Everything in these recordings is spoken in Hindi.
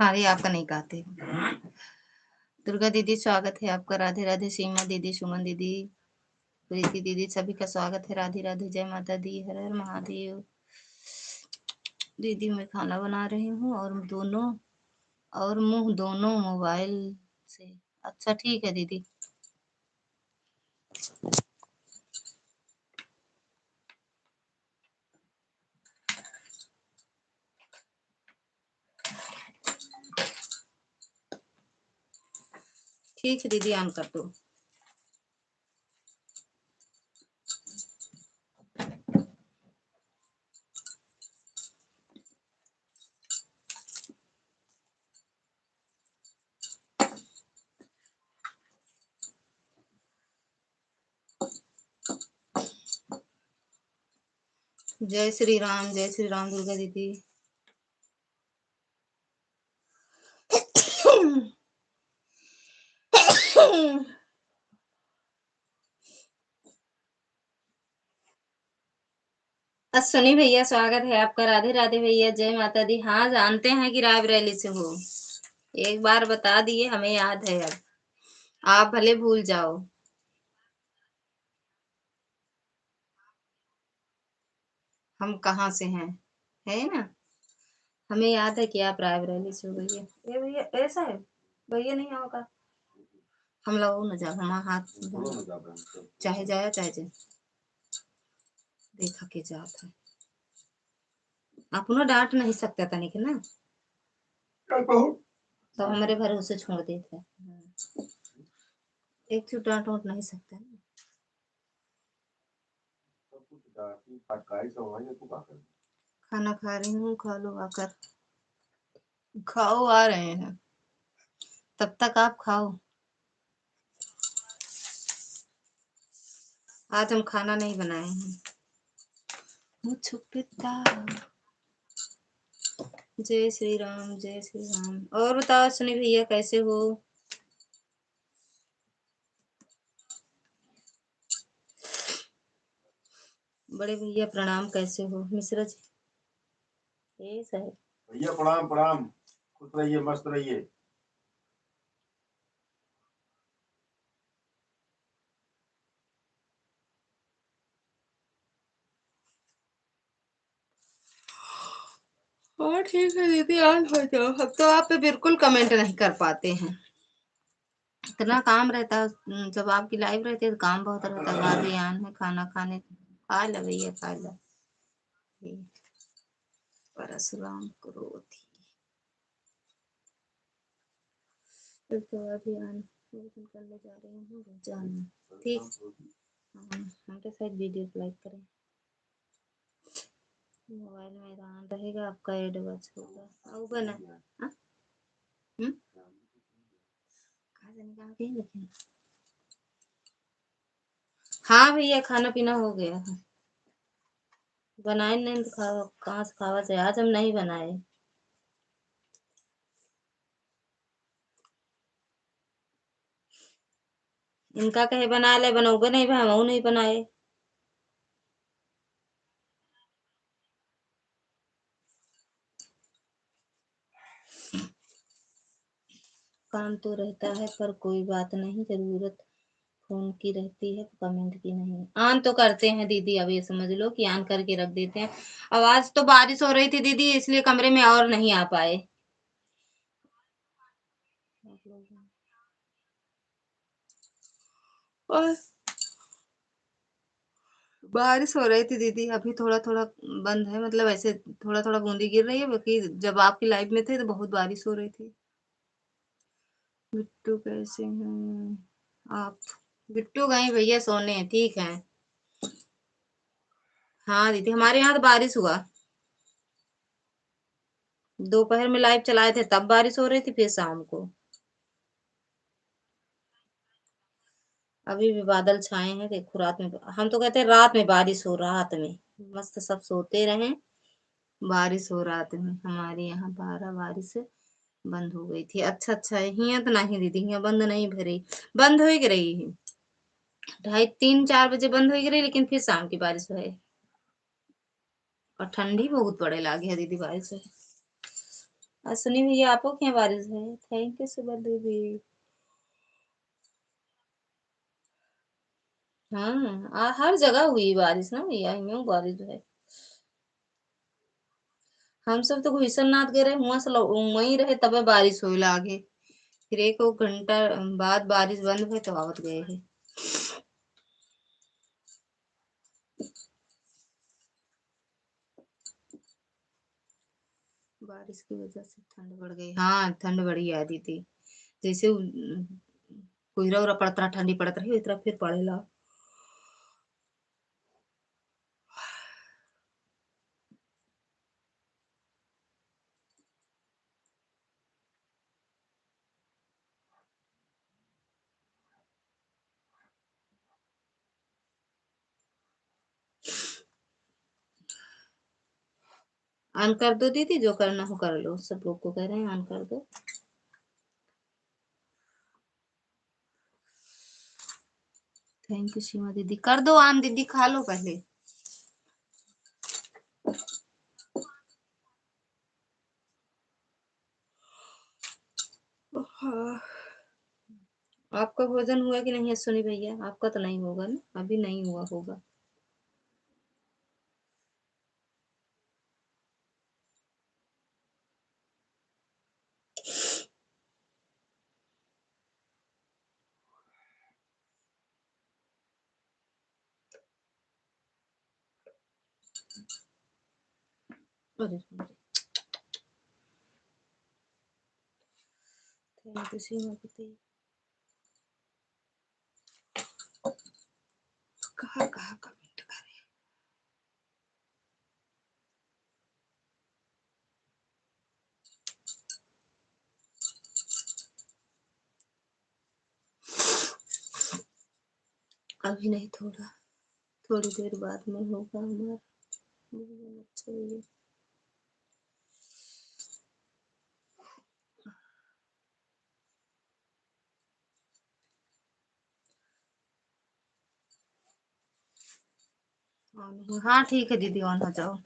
हाँ, ये आपका नहीं गाते। दुर्गा दीदी स्वागत है आपका। राधे राधे। सीमा दीदी, सुमन दीदी, प्रीति दीदी, सभी का स्वागत है। राधे राधे। जय माता दी। हर हर महादेव। दीदी मैं खाना बना रही हूँ और मुंह दोनों मोबाइल से। अच्छा ठीक है दीदी। ठीक है दीदी, ऑन कर दो। जय श्री राम, जय श्री राम। दुर्गा दीदी अश्वनी भैया स्वागत है आपका। राधे राधे भैया। जय माता दी। हाँ, जानते हैं कि रायबरेली से हो। एक बार बता दिए, हमें याद है। अब आप भले भूल जाओ। हम कहाँ से हैं, है ना। हमें याद है कि आप रायबरेली से हो भैया। ये भैया ऐसा है, भैया नहीं होगा। हम लोग न जा, हमारा हाथ चाहे जाया चाहे जाए। देखा के जात है। आप ना डांट नहीं सकते तनिक ना, तो हमारे भरोसे छोड़ देते हैं। एक चीज डांट वाट नहीं सकते ना। खाना खा रही हूँ, खा लो आकर। खाओ, आ रहे हैं। तब तक आप खाओ। आज हम खाना नहीं बनाए हैं। मुझ पिता। जय श्री राम, जय श्री राम। और बताओ सुनी भैया, कैसे हो। बड़े भैया प्रणाम, कैसे हो। मिश्रा जी ये सही भैया प्रणाम प्रणाम। खुश रहिए, मस्त रहिए। और ठीक है दीदी, आज हो जाओ। अब तो आप पे बिल्कुल कमेंट नहीं कर पाते हैं, इतना काम रहता है। जब आपकी लाइव रहती है तो काम बहुत रहता है। भाभी आन है खाना खाने। खा लो भैया, खा लो। परशुराम क्रोधी। फिर तो अभी आन करने जा रही हूँ जाना। ठीक। हम तो शायद वीडियो लाइक करें। मोबाइल में ऑन रहेगा, आपका एडवर्ड्स होगा। आओ बना। हाँ? कहाँ से निकाल के लेकिन। हाँ भैया, खाना पीना हो गया है। बनाए नहीं तो खावा कहाँ से खावा से। आज हम नहीं बनाए। इनका कहे बना ले, बनोगे नहीं भाई, हम नहीं बनाए। काम तो रहता है, पर कोई बात नहीं। जरूरत फोन की रहती है, कमेंट की नहीं। ऑन तो करते हैं दीदी, अब ये समझ लो कि ऑन करके रख देते हैं। अब आज तो बारिश हो रही थी दीदी, इसलिए कमरे में और नहीं आ पाए। और बारिश हो रही थी दीदी, अभी थोड़ा थोड़ा बंद है। मतलब ऐसे थोड़ा थोड़ा बूंदी गिर रही है, बाकी जब आपकी लाइव में थे तो बहुत बारिश हो रही थी। बिट्टू कैसे हैं आप। बिट्टू गए भैया सोने। ठीक है। हाँ दीदी, हमारे यहाँ तो बारिश हुआ। दोपहर में लाइव चलाए थे तब बारिश हो रही थी, फिर शाम को। अभी भी बादल छाए हैं, देखो रात में। हम तो कहते हैं रात में बारिश हो, रात में मस्त सब सोते रहे। बारिश हो रात में। हमारे यहाँ 12 बारिश बंद हो गई थी। अच्छा अच्छा, यहाँ तो नहीं दीदी, यहाँ बंद नहीं भरी। बंद हो ही रही है। 2:30-4 बजे बंद हो ही रही, लेकिन फिर शाम की बारिश है। और ठंडी बहुत पड़े लगी है दीदी बारिश से। सुनी भैया आपको क्या बारिश है? थैंक यू सुबह दीदी। हाँ हर जगह हुई बारिश ना भैया, यूं बारिश है। हम सब तो घुसरनाथ गए रहे, वहां से वहीं रहे तबे बारिश होए लागे। फिर एक घंटा बाद बारिश बंद हुई तो आवत गए है। बारिश की वजह से ठंड बढ़ गई। हाँ ठंड बढ़ी आती थी। जैसे कोहरा उरा पड़ता रहा, ठंडी पड़त रही, इस तरह फिर पड़ेला। ऑन कर दो दीदी, जो करना हो कर लो, सब लोग को कह रहे हैं ऑन कर दो। थैंक यू सीमा दीदी, कर दो ऑन दीदी, खा लो पहले। हाँ। आपका भोजन हुआ कि नहीं है सुनी भैया? आपका तो नहीं होगा ना, अभी नहीं हुआ होगा। अरे थैंक यू सीमा दीदी। कहाँ कहाँ कमेंट करे। अभी नहीं, थोड़ी देर बाद में होगा हमारा भोजन। अच्छा भैया। हाँ ठीक है दीदी, ऑन हो जाओ।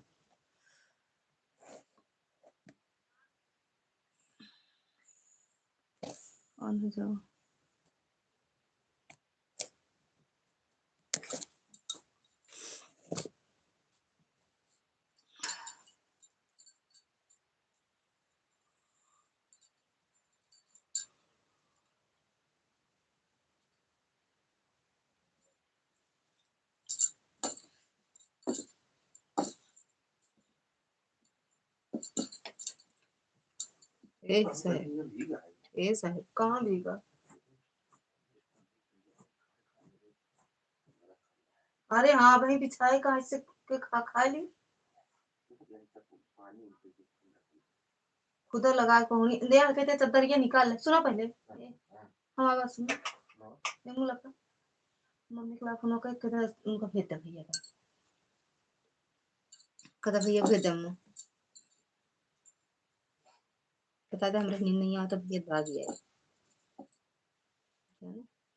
ऑन हो जाओ। ए साहब कहाँ भीगा? अरे हाँ भाई, बिछाए कहाँ से के खा ली। खुदा लगा के होनी ले आके ते चद्दरिया निकाल ले। सुनो पहले हमारी बात सुनो। ये मुंह लगा मम्मी के लाख का कदा उनका भेद दे भैया का, कदा भैया भेद दे मुंह बता दे, हमरा नींद नहीं आता भैया भाग गया है।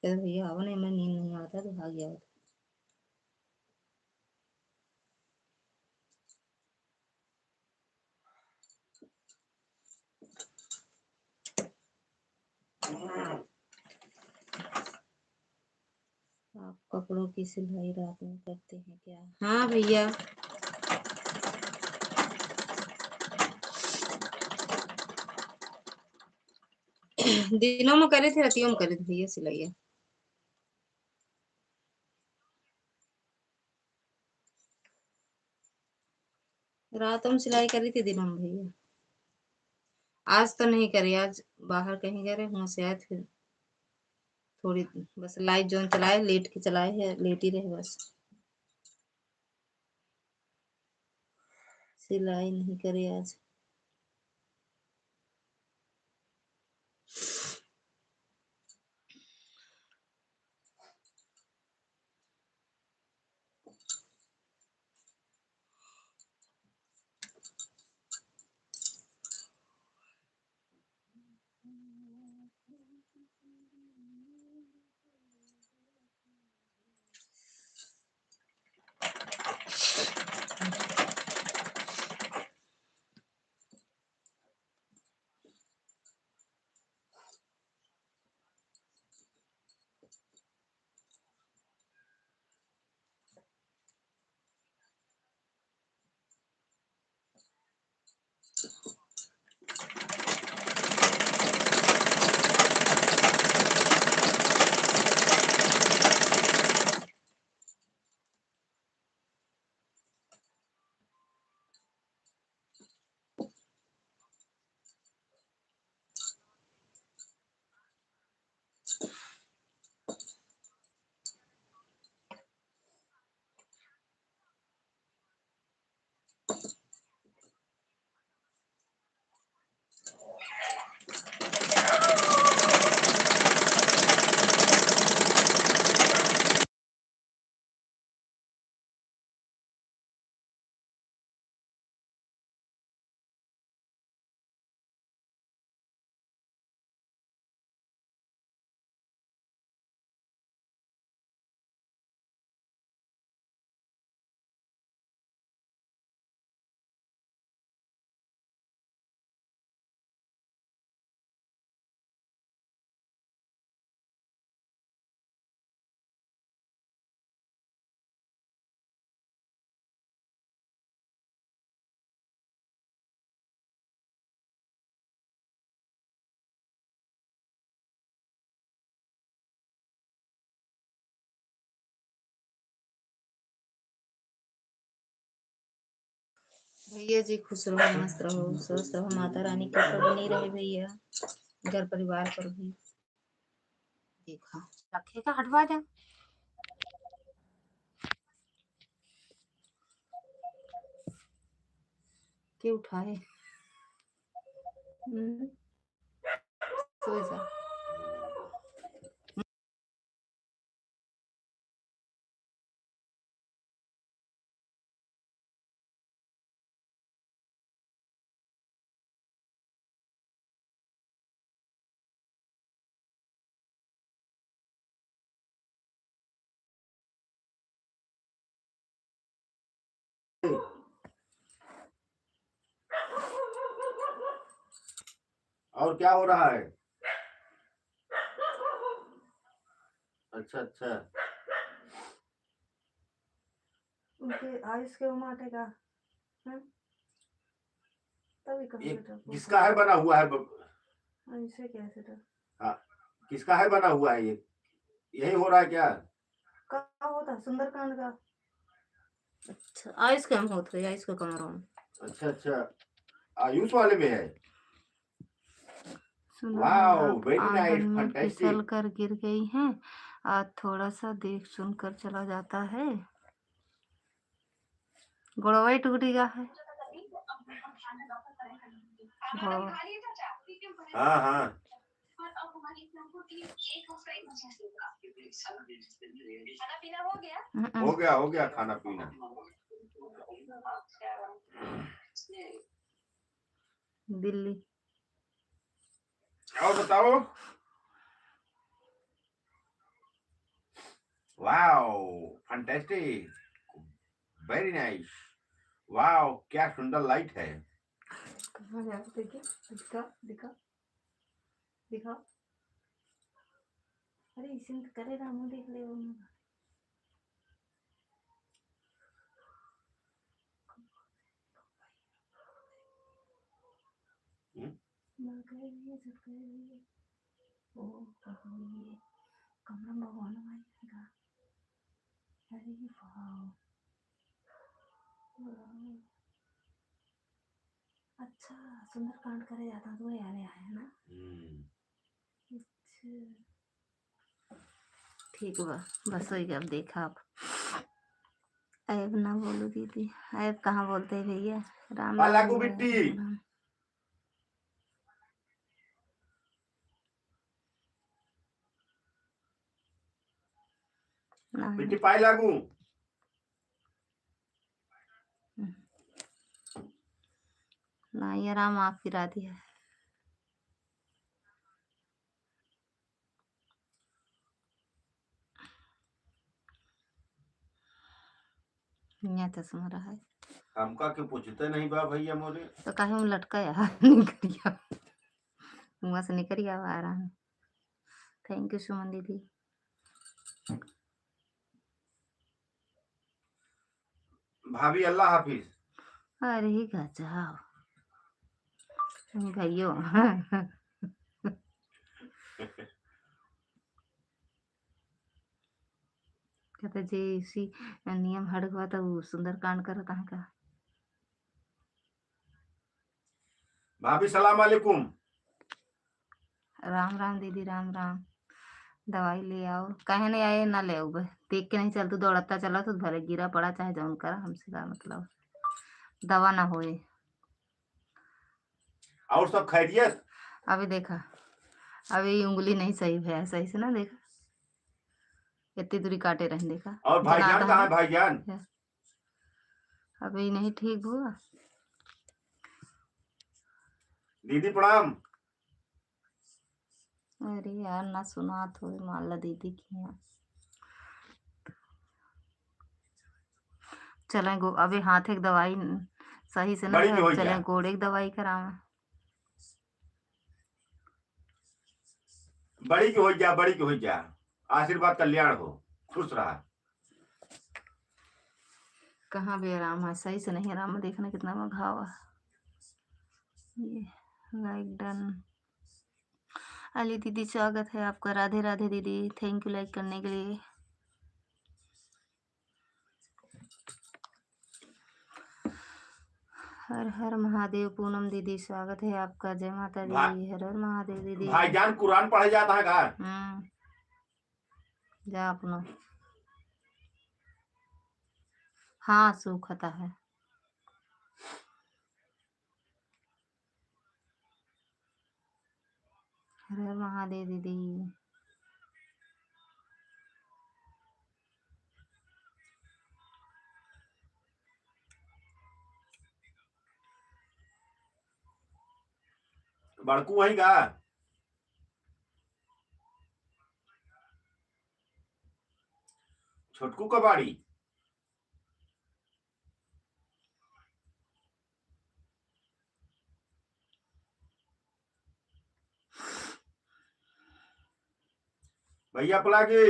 कदा भैया आओ नहीं, मैं नींद नहीं आता तो भाग गया। आप कपड़ों की सिलाई रात में करते हैं क्या? हाँ भैया। दिनों में करे थे, रातियों में करे थे भैया सिलाई। रातों में सिलाई करी थी, दिनों में भैया। आज तो नहीं करी, आज बाहर कहीं गए रहे, वहां से आए फिर थोड़ी बस लाइट जोन चलाए, लेट के चलाए है, लेट ही रहे बस। सिलाई नहीं करी आज। भैया जी खुश रहो, मस्त रहो, स्वस्थ रहो, माता रानी की कृपा बनी रहे भैया, घर परिवार पर भी। देखा रखेगा, हटवा जा के उठाए। सो जा। और क्या हो रहा है? अच्छा अच्छा, उनके आयुष के माटे का तभी किसका है बना हुआ है? ऐसे कैसे तो हाँ, किसका है बना हुआ है? ये यही हो रहा है क्या? कहाँ होता सुंदरकांड का? अच्छा आयुष के हम होत रहे, आयुष के कमरों में। अच्छा अच्छा, आयुष वाले में है। सुनो वाओ, आप वेरी नाइस, आंगन में फिसल फैंटास्टिक। कर गिर गई हैं। आज थोड़ा सा देख सुन कर चला जाता है। गोड़वाई टूटी का है। हाँ हाँ, हो गया खाना पीना। दिल्ली। और बताओ। Wow, fantastic, very nice. Wow, क्या सुंदर लाइट है। कहाँ गया? देखिए, दिखा दिखा दिखा। अरे इसी में तो करेगा, मुँह देख ले। कमरा भगवान आएगा। अरे वाह, अच्छा सुंदरकांड करे जाता तो याद आया ना। अच्छा ठीक बा, बस वही अब देखा आप। ऐब ना बोलो दीदी, ऐब कहाँ बोलते हैं भैया। राम राम लागू भैया, बिट्टी, राम राम। बिट्टी पाए लागू। नहीं आराम आप फिरा दिया। यहाँ चश्मा रहा है हमका क्यों पूछते नहीं बा भैया मोरे? तो काहे में लटका यार। निकरिया मुँह से निकरिया आ रहा है। थैंक यू सुमन दीदी। भाभी अल्लाह हाफिज। अरे गजब भाइयों। कहते जे इसी नियम हड़ हुआ तो सुंदरकांड कर कहाँ का। भाभी सलाम वालेकुम। राम राम दीदी, राम राम। दवाई ले आओ। कहे नहीं आए ना ले आओ बे। देख के नहीं चल, तू दौड़ता चला तो भले गिरा पड़ा चाहे जौन करा, हमसे का मतलब। दवा ना होए। और सब खैरियत? अभी देखा, अभी उंगली नहीं सही है, सही से ना देखा, इतनी दूरी काटे रहे देखा। और भाईजान कहाँ है? भाईजान अभी नहीं ठीक हुआ। दीदी प्रणाम। अरे यार ना सुना थोड़ी मान ला दीदी की यहाँ। चले गो अभी हाथ एक दवाई सही से ना बड़ी की दे, हो चले जा, गोड़े की दवाई करावे। बड़ी की हो जा, बड़ी की हो जा। आशीर्वाद कल्याण हो, खुश रहा। कहाँ भी आराम है, सही से नहीं आराम है। देखना कितना में घाव है। ये लाइक डन। अली दीदी स्वागत है आपका, राधे राधे दीदी, थैंक यू लाइक करने के लिए। हर हर महादेव। पूनम दीदी स्वागत है आपका। जय माता भा, दी। हर हर महादेव दीदी। भाईजान कुरान पढ़े जाता है घर। जा अपना। हाँ सूखता है। हर हर महादेव दीदी। बड़कू वहीं का छोटकू का बाड़ी। भैया पला के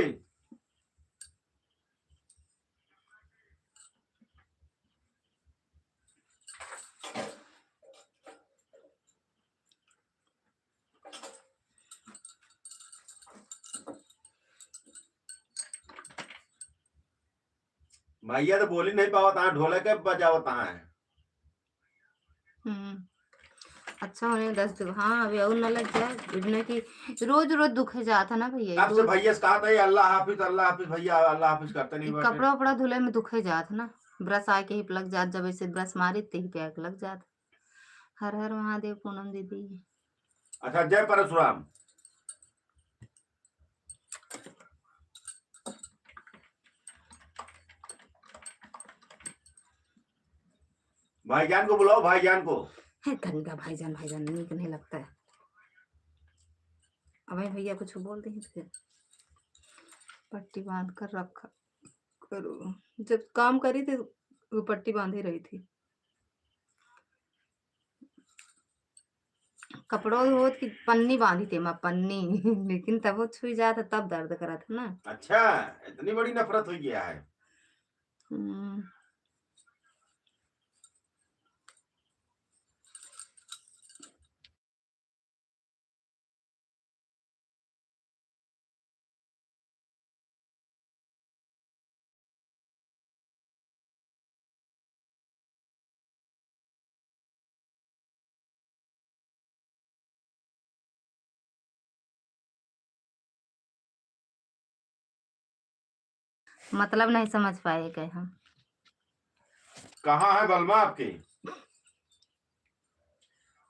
भैया तो बोली नहीं पावता है, ढोलक के बजावता है। अच्छा होने 10 दिन। हाँ अभी और न लग जाए इतने की रोज रोज दुखे जाता ना भैया। तब से भैया से कहा था अल्लाह हाफिज भैया अल्लाह हाफिज करते नहीं बैठे। कपड़ा उपड़ा धुले में दुखे जात ना। ब्रश आके ही लग जात। जब ऐसे ब्रश मारी ते ही पैक लग जात। हर हर महादेव पूनम दीदी। अच्छा जय परशुराम। भाईजान को बुलाओ भाईजान को। गंगा भाईजान भाईजान नीक नहीं लगता है। अब भैया कुछ बोल दे फिर पट्टी बांध कर रखा करो। जब काम करी थी वो पट्टी बांधी रही थी। कपड़ों हो की पन्नी बांधी थी मैं पन्नी लेकिन तब वो छुई जाता तब दर्द करा था ना। अच्छा इतनी बड़ी नफरत हो गया है। मतलब नहीं समझ पाए गए हम। कहाँ है बलमा आपके?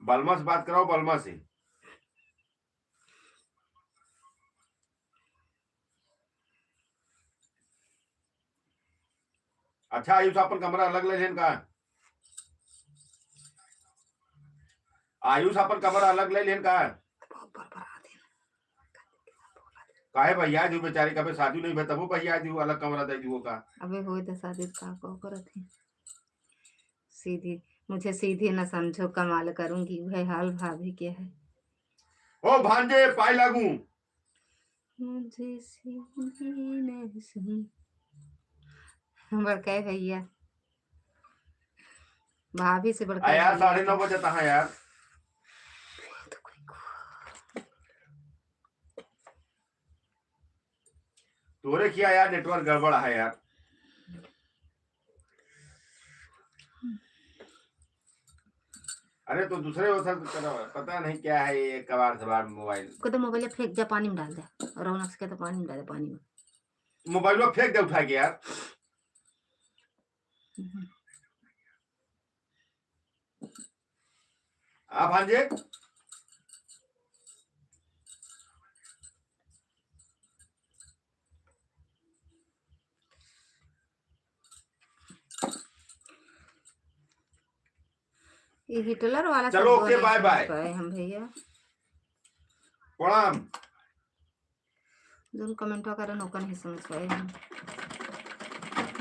बलमा से बात कराओ बलमा से। अच्छा आयुष अपन कमरा अलग ले लेन का। आयुष अपन कमरा अलग ले लेन का। काहे भैया जी बेचारी कभी शादी नहीं तबो भैया जी अलग कमरा दे दियो का। अबे होए तो शादी का करत है। सीधी मुझे सीधी न समझो कमाल करूंगी। वह हाल भाभी क्या है। ओ भांजे पाई लागू। मुझे सीधी न समझ बड़का भैया भाभी से बड़का यार 9:30 बजे तक है यार। तोरे किया यार नेटवर्क गड़बड़ है यार। अरे तो दूसरे उधर पता नहीं क्या है ये कबाड़ सबाड़ मोबाइल को। तो मोबाइल फेंक जा पानी में डाल दे। रौनक के तो पानी में डाल दे। पानी में मोबाइल फेंक दे उठा के यार। आप भांजे ये हिटलर वाला चलो ओके बाय बाय हम भैया प्रणाम। जोन कमेंट कर नौका नहीं समझ पाए हम।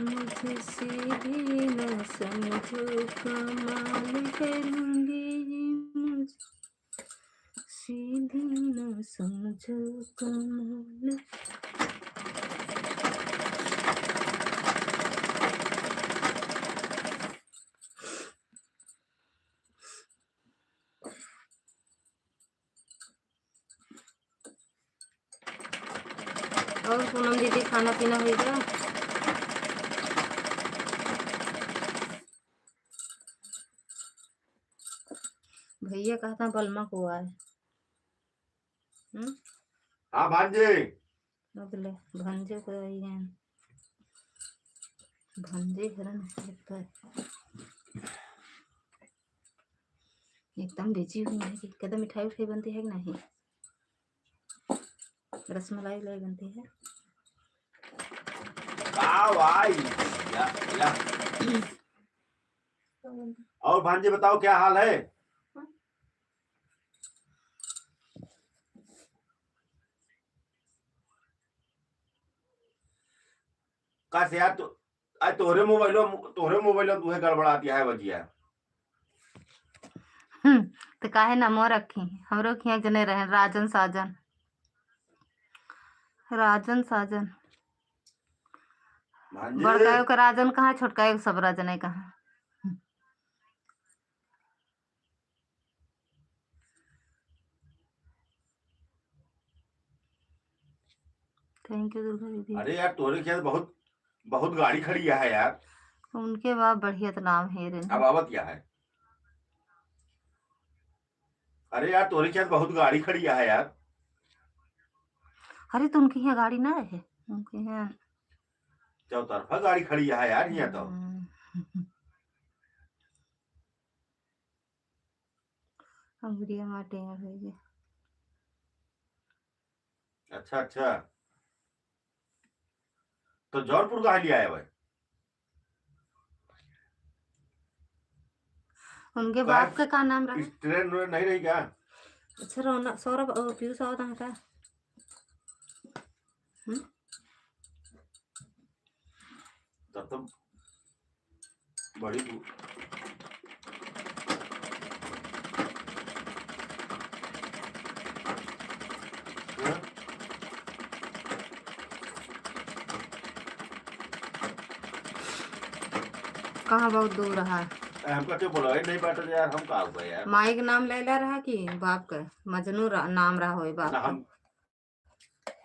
मुझे सीधी न समझो कमाल करूंगी। मुझे सीधी न समझो कमाल। और पूनम दीदी खाना पीना हो गया? भैया कहता बलमा को आए। हाँ भांजे, बदले भंजे को आई हैं, भंजे हरन लगता है। एकदम बिजी हुई है कि कदम मिठाई उठाई बनती है कि नहीं? रसमलाई लाई बनती है। या। और भांजे बताओ क्या हाल है? कैसे यार तो आज तोहरे मोबाइलो तुहे गड़बड़ा दिया है बजिया। तो काहे नमो रखी हमरो खिया जने रहे राजन साजन भांजे बड़कायो का राजन कहाँ, छोटकायो का सब राजन है कहाँ। थैंक यू दुर्गा दीदी। अरे यार तोरे खेत बहुत बहुत गाड़ी खड़ी है यार। उनके बाप बढ़िया तो नाम है रे। अब आवत क्या है? अरे यार तोरे खेत बहुत गाड़ी खड़ी है यार। अरे तो उनके यहाँ गाड़ी ना रहे, उनके यहाँ चौतरफा गाड़ी खड़ी है यार यहाँ तो। अंगुरिया माटे हैं। अच्छा अच्छा, तो जौनपुर कहाँ लिया है भाई? उनके बाप का क्या नाम रहा? ट्रेन नहीं रही क्या? अच्छा रौनक सौरभ पीयूष आवत है का? तब तो बड़ी कहाँ बहुत दूर रहा। हमका क्यों बोला नहीं बात यार, हम कहा हुआ यार। माई के नाम ले रहा कि बाप का मजनू नाम रहा हो बाप का।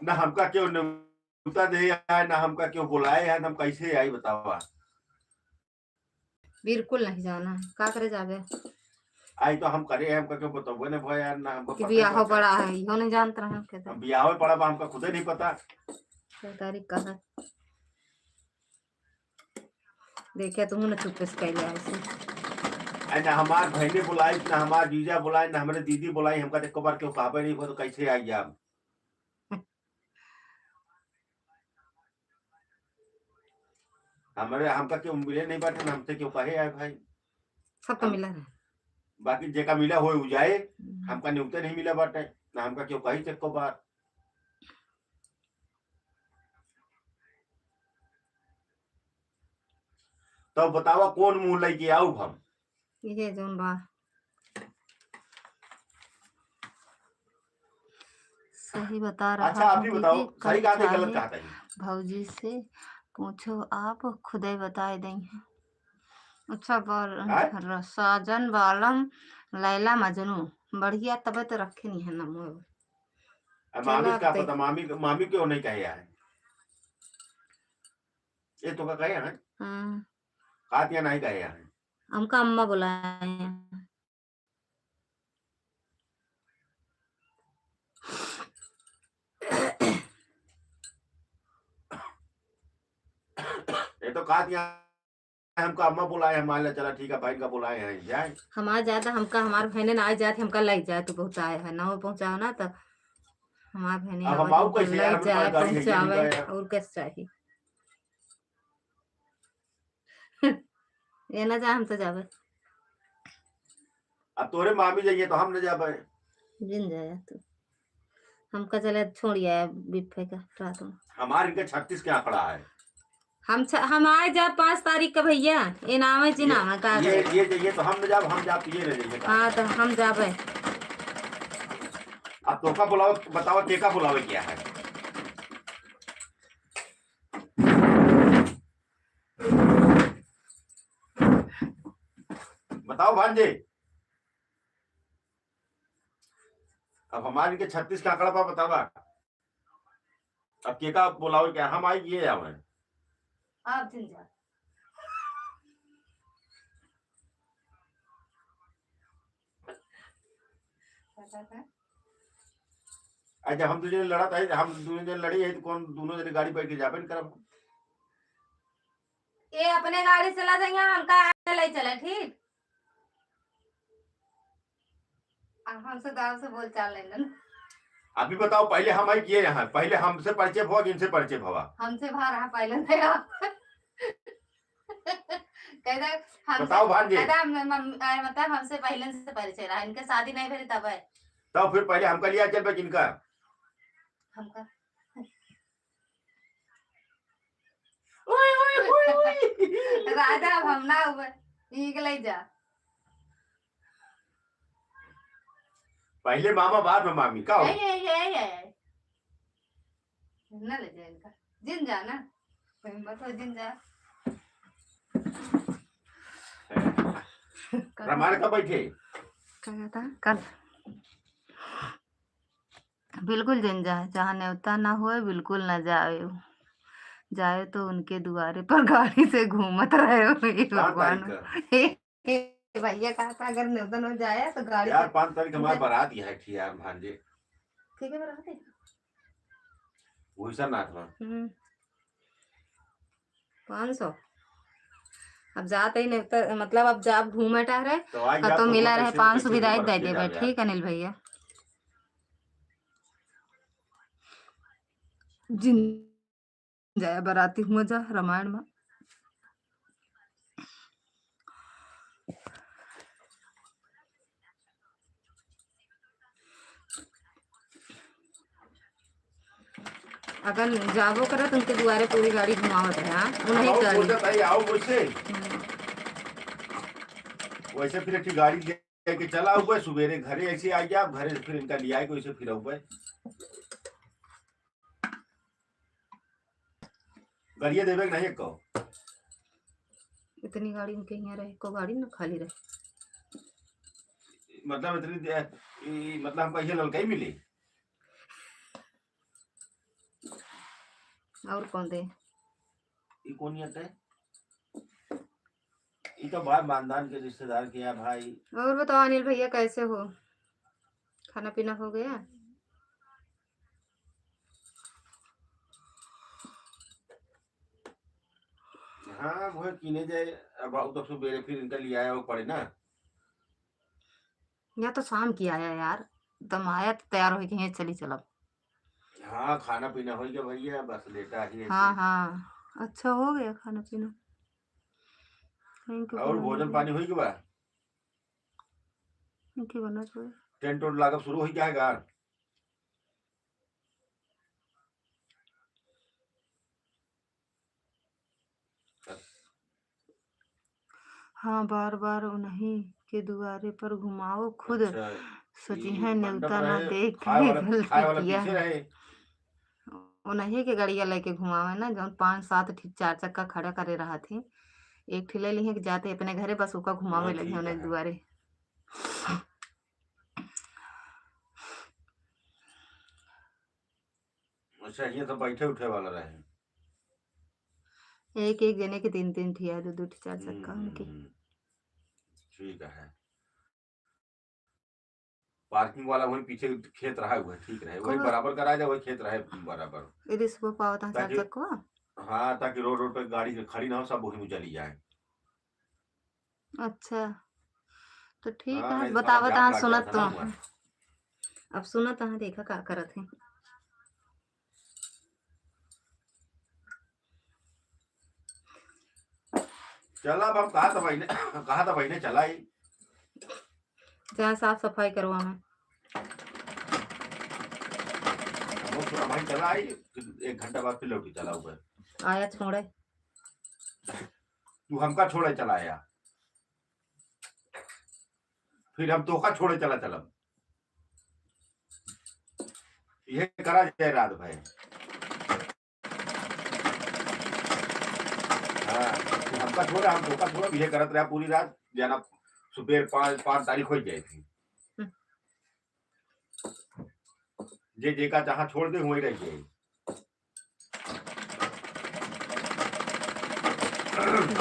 ना हमका क्यों न्योता दे है, ना हमका क्यों बुलाए है, हम कैसे आई बतावा। बिल्कुल नहीं जाना, का करे जावे। आई तो हम करे हमका क्यों बताओ ने भाई यार, ना हमको कि बियाह बड़ा है यो नहीं जानता रहा कहते। बियाह पड़ा बा हमका खुद ही नहीं पता। तारीख का है देखिए तुम ना चुप से कह ऐसे। ना हमार बहने बुलाई, ना हमार जीजा बुलाई, ना हमारे दीदी बुलाई, हमका एक बार क्यों कहा नहीं तो कैसे आई आप। हमारे हमका क्यों मिले नहीं बाटे, हमसे क्यों कहे आए भाई। सबको मिला है, बाकी जेका मिला हो जाए, हमका न्यूते नहीं मिला बाटे, ना हमका क्यों कही चक्को बात। तो बतावा कौन मुंह लेके आऊ हम? ये जोन बा सही बता रहा। अच्छा आप ही बताओ, सही कहा था गलत कहा था? भौजी से पूछो आप खुद ही बता देंगे। अच्छा बाल साजन बालम लैला मजनू बढ़िया तब तो रखे नहीं है ना मामी का पता, मामी क्यों नहीं कहे है? ये तो का कहे है हाथ या नहीं कहे है? हमका अम्मा बुलाए। ये तो कहा दिया हमका अम्मा बुलाए है, मान लिया चला ठीक है भाई का बुलाए हैं जाए। हमारा ज्यादा हमका हमारे बहने ना आ जाते हमका ले जाए तो बहुत आए है ना पहुंचाओ ना तो हमारे बहने ले जाए पहुंचावे और कैसे चाहिए। ये ना जाए हम तो जावे। अब तोरे मामी जाइए तो हम न जाबे। जिन जाए तो हमका चले छोड़िए बिफे का रात में। हमारे इनके 36 के आंकड़ा है। हम आए जा 5 तारीख का भैया ये नाम है जिनाम है का ये जाइए तो हम न जाब, हम जाब ये न जाइए। हाँ तो हम जाबे। अब तो का बुलाओ बताओ के का बुलावे क्या है? बताओ भांजे। अब हमारे के 36 का आंकड़ा पा बतावा, अब के का बुलावे क्या? हम आई ये आवे आप जिन जा। आज जब हम दो जने लड़त है, हम दोनों जने लड़ी है तो कौन दोनों जने गाड़ी बैठ के जाबे न करब। ये अपने गाड़ी चला जाएंगे, हमका ले चले ठीक। हमसे दाव से बोल चाल लेना। अभी बताओ, पहले हम आई किए यहाँ, पहले हमसे परिचय हुआ कि इनसे परिचय हुआ? हमसे भा रहा पहले से आप। कहता बताओ भांजे। मतलब हमसे पहले से परिचय रहा, इनके शादी नहीं भेजी तब है। तब फिर पहले हमका लिया चल पे किनका? हमका राजा हम ना ठीक ले जा। पहले मामा बाद में मामी का हो? ना ले जा इनका जिन जा ना, बताओ जिन जा। रमार का बैठे क्या था कल? बिल्कुल जिन जाए, जहाँ न्योता ना हुए बिल्कुल ना जाए, जाए तो उनके द्वारे पर गाड़ी से घूमत रहे हो। भगवान भैया कहा था अगर न्योता न जाए तो गाड़ी यार 5 तारीख हमारा बारात है ठीक यार भांजे। ठीक है बारात है वही सर नाथ में 500। अब जाते ही नहीं मतलब अब जब घूमे टहरे तो मिला रहे 500 विदाई दे देवे ठीक अनिल भैया। जिन जाया बराती हुआ जा रामायण में। अगर जाबो करे तो उनके द्वारे पूरी गाड़ी घुमावत है। हाँ उन्हीं कर आओ मुझसे वैसे फिर एक गाड़ी लेके चला हुआ सुबेरे घरे ऐसे आ गया, घरे फिर इनका लिया है वैसे फिर हुआ गाड़िया देवे नहीं को। इतनी गाड़ी में कहीं रहे को गाड़ी ना खाली रहे मतलब इतनी मतलब हमको ये लड़का ही मिले और कौन दे? ये कौन आता है? ये तो बात मानदान के रिश्तेदार के या भाई। और बताओ अनिल भैया कैसे हो, खाना पीना हो गया? हाँ वो कीने जाए अब तो सुबेरे फिर इनका लिया आया वो पड़े ना। या तो शाम की आया यार, तुम आया तो तैयार हो गए चली चलो। हाँ खाना पीना हो गया भैया बस लेटा ही। हाँ हाँ अच्छा हो गया खाना पीना। और भोजन पानी हो गया? इनकी बना छोड़े टेंट उंट लागब शुरू हो गया है यार। हाँ बार बार उन्हीं के द्वारे पर घुमाओ खुद। अच्छा, सोची है न्योता ना देख खाए वाला गलती किया पीछे है। रहे। उन्हीं के गाड़िया लेके घुमावे ना, जब 5-7 4 चक्का खड़ा करे रहा थी, एक ठिले लिए जाते अपने घरे बस उका घुमावे लगे उन्हें द्वारे। अच्छा ये तो बैठे उठे वाला रहे। एक एक जने के 3-3 ठिया 2-2 4 चक्का उनके। ठीक है पार्किंग वाला वही पीछे खेत रहा हुआ ठीक रहे वही बराबर करा जाए वही खेत रहे बराबर। यदि सुबह पावता 4 चक्का। हाँ ताकि रोड रोड पे गाड़ी खड़ी ना हो सब वही में चली जाए। अच्छा तो ठीक हाँ, है बता सुनत तो अब सुनत हाँ देखा का करत है। चला अब हम कहा था भाई ने चला ही जहाँ साफ सफाई करवा में भाई चला आई 1 घंटा बाद फिर लौटी चला हुआ आया छोड़े तू हमका छोड़े चला आया फिर हम तोका छोड़े चला चलब ये करा जाए रात भाई। हाँ हमका छोड़ा हम तोका छोड़ा ये करत रहा पूरी रात जाना सुबह 5 तारीख हो गई थी जे का जहाँ छोड़ दे वही रह गए।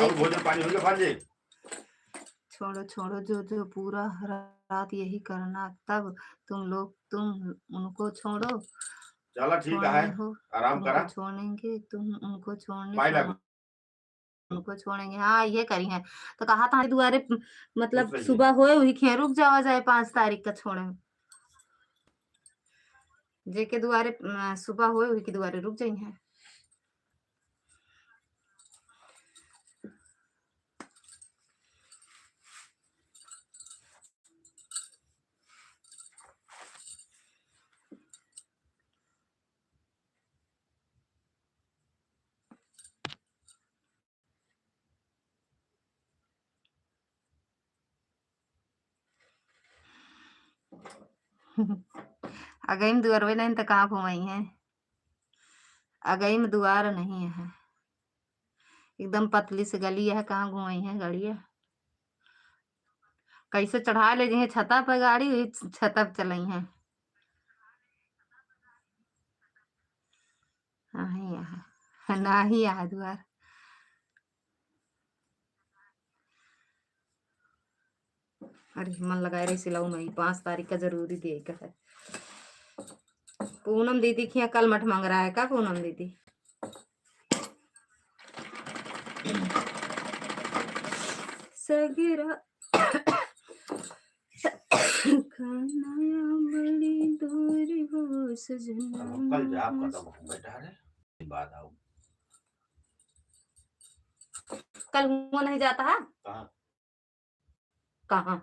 और भोजन पानी हो गया भांजे छोड़ो छोड़ो जो जो पूरा रात यही करना, तब तुम उनको छोड़ो, चलो ठीक छोड़ने है, हो आराम तुमको करा। छोड़ेंगे, तुम उनको छोड़ने माई तुम लगो उनको छोड़ेंगे। हाँ ये करी है तो कहा था दुआरे खुश मतलब रहिए। सुबह होए हुई खे रुक जावा जाए 5 तारीख का छोड़े जेके दुआरे सुबह होए हुई के दुआरे रुक जाई है। अगई में दुआर नहीं तो कहाँ घुमाई है, अगई में दुआर नहीं है, एकदम पतली से गली है, कहाँ घुमाई है गाड़िया। कैसे चढ़ा ले जी छता पर गाड़ी हुई छता पर चलाई है। नहीं है नहीं है दुआर। अरे मन लगाए रही सिलाऊ में 5 तारीख का जरूरी दे का है। पूनम दीदी की कल मठ मांग रहा है का पूनम दीदी। सगिरा खानाया बड़ी दूर हो सजना। कल जा आपका तो बैठा रहे बात आओ। कल हुआ नहीं जाता है कहाँ कहाँ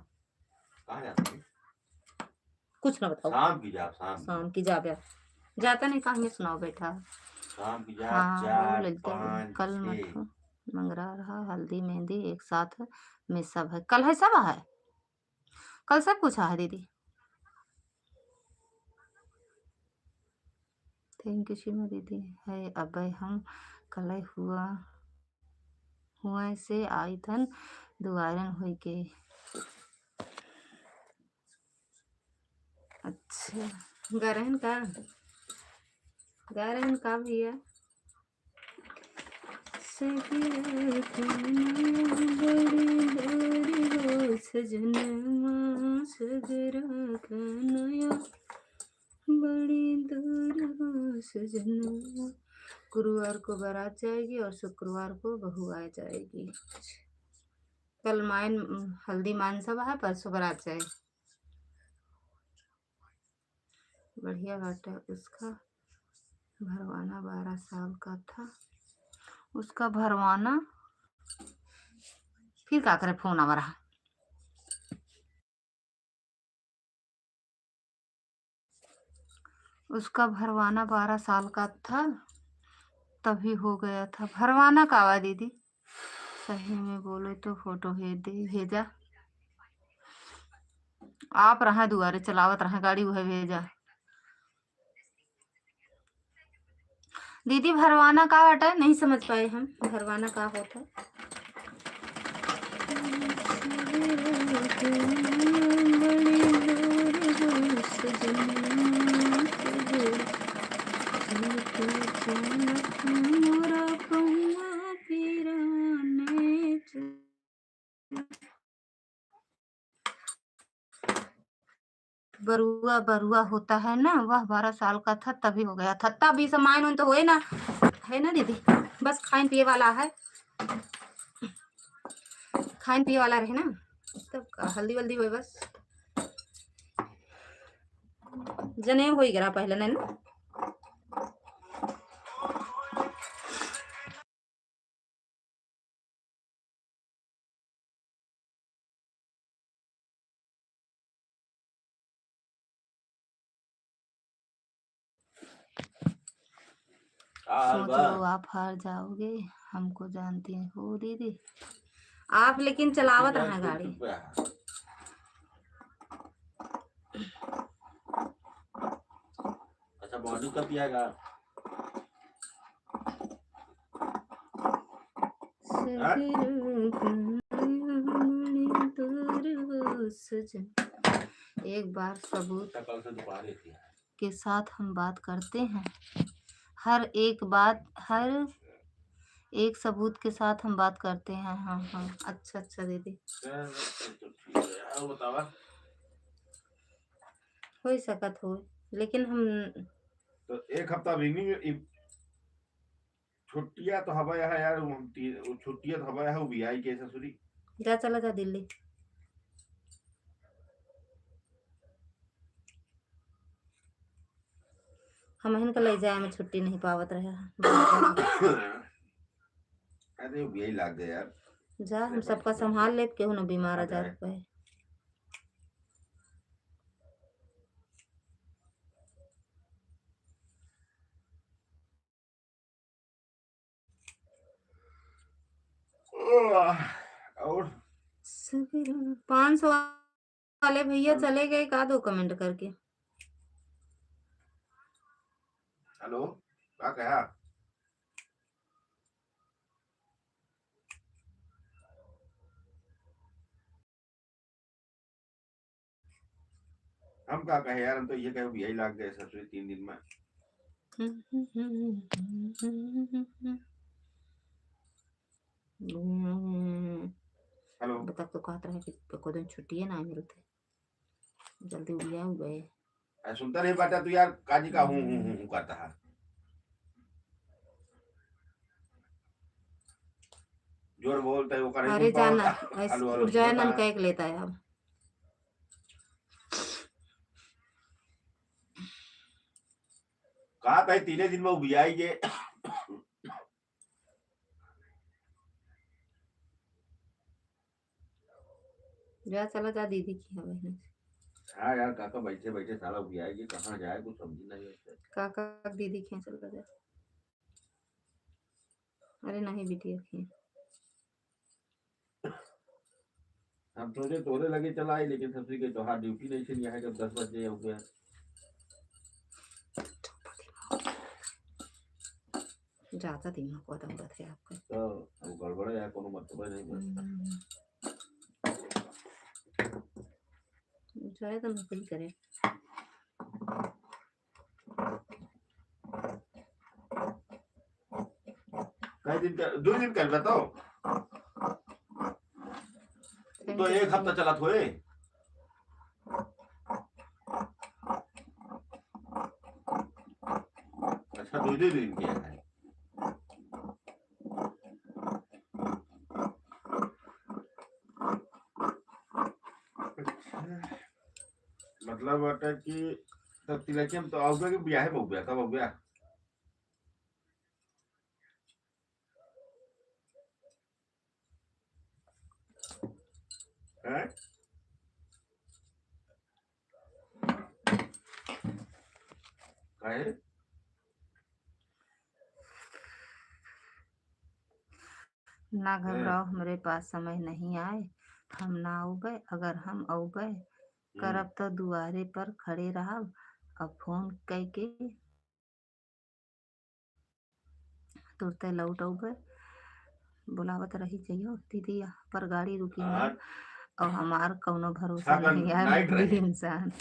कहाँ जाते हैं? कुछ ना बताओ। शाम की जा शाम की जा जाता नहीं कहाँ सुनाओ बेटा। शाम की जा हाँ वो 4 ललिता 5 कल 6। मत मंगरा रहा हल्दी मेहंदी एक साथ में सब है। कल है सब है, कल सब कुछ है दीदी। थैंक यू शिमा दीदी है। अब हम कल हुआ से आई थन दुआरन हुई के। अच्छा गरहन का भैया सजनमा सगरा कनया बड़ी दूर हो सजनमा। गुरुवार को बारात जाएगी और शुक्रवार को बहू आ जाएगी। कल मायन हल्दी मान सब है, परसों बारात जाएगी। बढ़िया बात है। उसका भरवाना 12 साल का था, उसका भरवाना फिर क्या करे फोन आ रहा। उसका भरवाना 12 साल का था तभी हो गया था। भरवाना का आवा दीदी सही में बोले तो फोटो भेजा आप रहा दुआरे चलावत रहा गाड़ी वह भेजा दीदी। भरवाना का हटा नहीं समझ पाए हम भरवाना का होता। बरुआ बरुआ होता है ना, वह 12 साल का था तभी हो गया था। तब ये मायन तो होए ना, है ना दीदी। बस खान पिए वाला है, खान पिए वाला रहे ना तब हल्दी वल्दी हुए बस जनेऊ हो गया पहले नहीं ना। सोच लो आप हार जाओगे, हमको जानती हो दीदी आप, लेकिन चलावत रहा गाड़ी। अच्छा बॉडी कब पिएगा? एक बार सबूत कल से दोपहर के साथ हम बात करते हैं। हर एक बात हर एक सबूत के साथ हम बात करते हैं। हाँ हाँ, अच्छा अच्छा दीदी, तो ठीक है यार, बतावा। हो सकत हो, लेकिन हम तो एक हफ्ता भी छुट्टियां तो हवा यहाँ यार, छुट्टियां तो हवा यहाँ, वो भी आई के ससुरी। जा, चला जा दिल्ली। हम इनका ले जाए में छुट्टी नहीं पावत रहे। अरे वो भी यही लाग गए यार। जा, हम अरे सबका बैठ संभाल ले, केहू न बीमार कहाँ आ जा जाए। पे। और 500 वाले भैया चले गए का, दो कमेंट करके। हेलो, क्या कहा? हम क्या कहे यार, हम तो ये कहे भी यही लाग गए ससुरी 3 दिन में। हेलो। बता तो कहता है कि को दिन छुट्टी है ना मिलते, जल्दी उड़िया गए। सुनता नहीं पाता तू यार, काजी का हूँ करता है। जोर बोलता है वो का नहीं अरे सुन जाना, पाता। ऐसे हेलो हेलो उड़ जाए सुनता नन है। कह लेता है अब। कहा था 3 दिन में वो भी आएंगे। जा, चला जा दीदी की है बहन। हाँ यार, काका बैठे बैठे साला भी आएगी, कहाँ जाए कुछ समझ नहीं आता। काका दीदी की चल जा। अरे नहीं बिटिया की। हम सोचे तोरे लगे चला आई, लेकिन ससुरी के त्योहार ड्यूटी नहीं चली है, जब 10 बजे हो गया। ज्यादा दिमाग को दौड़त है आपका। तो अब गड़बड़ है, कोनो मतलब नहीं बस। जाए तो नौकरी करे। कई दिन का 2 दिन कर बताओ, तो 1 हफ्ता चला थोड़े। अच्छा 2 दिन किया है। मतलब बता कि तब तिलकियम तो आओ गया कि ब्याह है, हो गया कब हो गया? हैं? काहे? ना हैं? घबराओ, हमारे पास समय नहीं आए, हम ना उबे। अगर हम उबे करब तो दुआरे पर खड़े रहब, अब फोन करके तुरते लौट उबे। बुलावत रही चाहिए दीदी, पर गाड़ी रुकी ना, आज और हमार कौनो भरोसा 6 का नहीं है, नाइट बूढ़ी रहे, इंसान।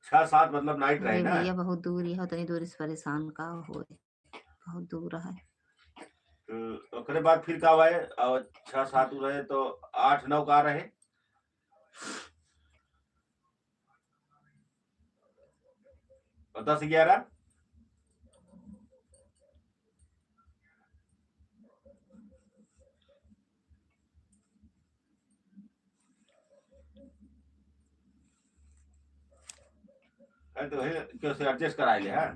6-7 मतलब नाइट रहे अरे ना। भैया बहुत दूर ही है, उतनी दूर से परेशान का हो, बहुत दूर है। तो ओकरे बाद फिर का हुआ है, और 6-7 रहे तो 8-9 का रहे, और 10-11। अरे तो है क्यों से एडजस्ट कराए ले है।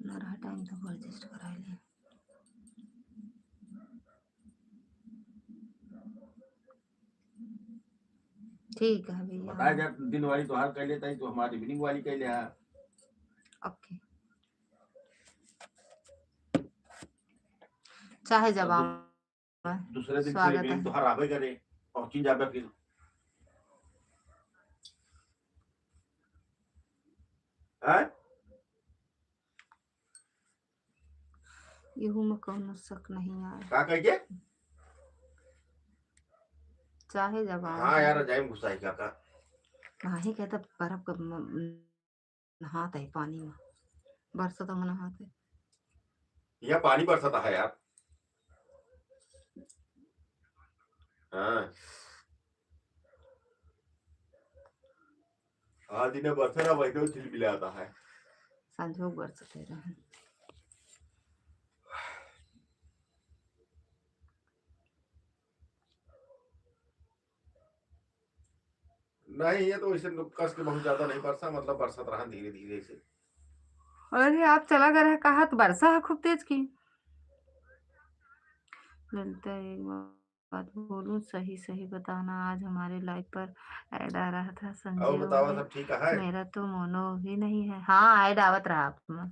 ना रहा टाइम तो एडजस्ट करा ले। ठीक है भैया। बताया जब दिन वाली तो हर कर लेता है, तो हमारी इवनिंग वाली कर ले। ओके, चाहे जब और आओ, दूसरे दिन फिर स्वागत इवनिंग तो है। हर आवे करे, पहुंची जावे फिर। हैं? इहू में कौनो शक नहीं आए, का कहिए? चाहे जब आओ हाँ यार, दीदी। जाइम घुसाई काका। नहीं कहता बर्फ का नहाता है पानी में। बरसत मना हाथे यहाँ पानी बरसता है यार। हाँ हाँ दिन बरसे ना वही तो चिलमिलाता है। संजोग बरसते रहे। नहीं ये तो इसे कस के बहुत ज्यादा नहीं बरसा, मतलब बरसत रहा धीरे धीरे से। अरे आप चला गए कहा तो बरसा है खूब तेज की। मिलता है एक बात बोलूं, सही सही बताना, आज हमारे लाइव पर ऐड आ रहा था और संजय बतावा ओले, सब ठीक है। मेरा तो मोनो ही नहीं है। हाँ ऐड आवत रहा आप में,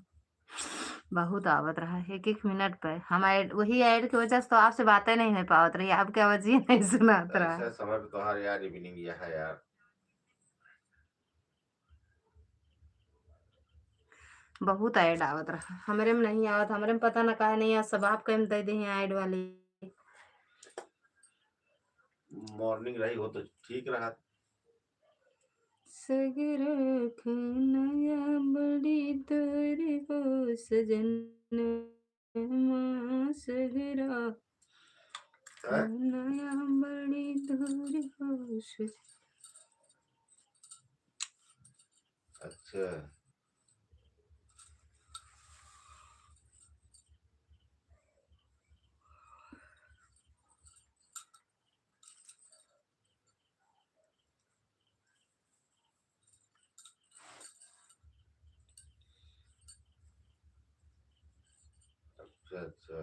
बहुत आवत रहा, एक एक मिनट पे हम ऐड, वही ऐड की वजह से तो आपसे बातें नहीं हो पावत रही, आपकी आवाज ही नहीं सुनात रहा। ऐसा समय पे तो हर यार इवनिंग यह है यार। बहुत ऐड आवत रहा, हमारे में नहीं आवत, हमारे में पता न काहे नहीं, आज सब आप कम दे दी ऐड वाली। मॉर्निंग रही हो तो ठीक रहा। सगर नया बड़ी तोरी हो सजन सगरा है? नया बड़ी तोरी हो अच्छा अच्छा अच्छा।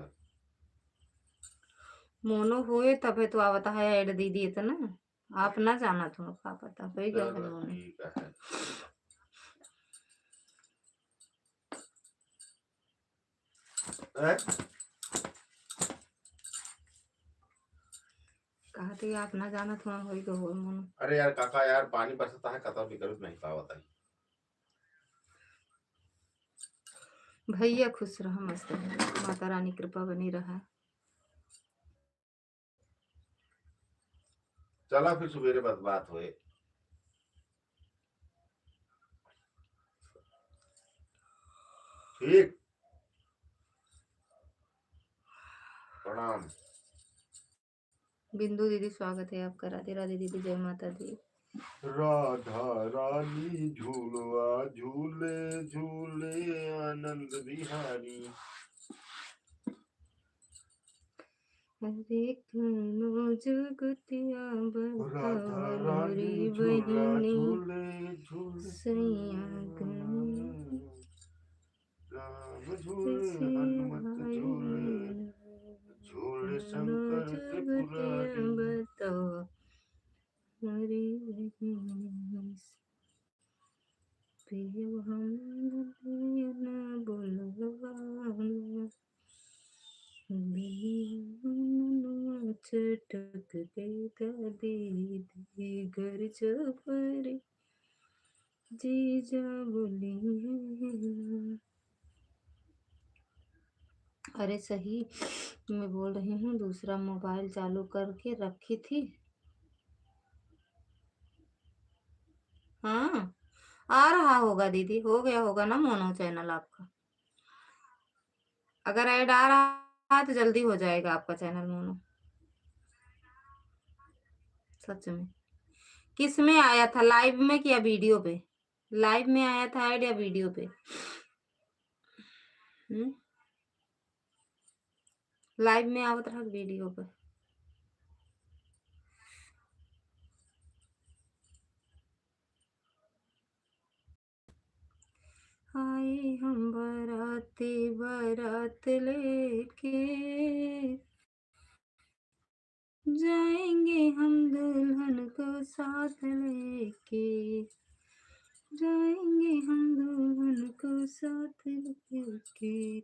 मोनो हुए तबे तो आवता है ऐड दीदी इतना, आप ना जाना तो का पता हो गया है चलो मोनो। ठीक है। है? कहा थे आप ना जाना थोड़ा हो गया हो मोनो। अरे यार काका यार पानी बरसता है, कतौ निकल नहीं पावत है। भैया खुश रहा, मस्त रहा, माता रानी कृपा बनी रहा। चला फिर सवेरे बस बात हुए। ठीक। प्रणाम। बिंदु दीदी स्वागत है आपका, राधे राधे दीदी, जय माता दी। राधा रानी झूलवा झूले झूले आनंद बिहारी। हरे कनो जुगतिया राधा बतावा रानी मोरी झूला बहिनी, झूले झूले सैया गनी राम झूले हनुमत झूले झूले शंकर त्रिपुरारी। बतावा मोरी बहिनी, प्रिय हम न बोलवाना, चटक के दादी दी घर चपरे जीजा बोली है। अरे सही, मैं बोल रही हूँ दूसरा मोबाइल चालू करके रखी थी। हाँ आ रहा होगा दीदी, हो गया होगा ना मोनो चैनल आपका, अगर ऐड आ रहा है तो जल्दी हो जाएगा आपका चैनल मोनो। सच में किस में आया था, लाइव में कि या वीडियो पे? लाइव में आया था ऐड या वीडियो पे? लाइव में आवत रहा वीडियो पे? आए हम बाराती बारात लेके, जाएंगे हम दुल्हन को साथ लेके, जाएंगे हम दुल्हन को साथ लेके,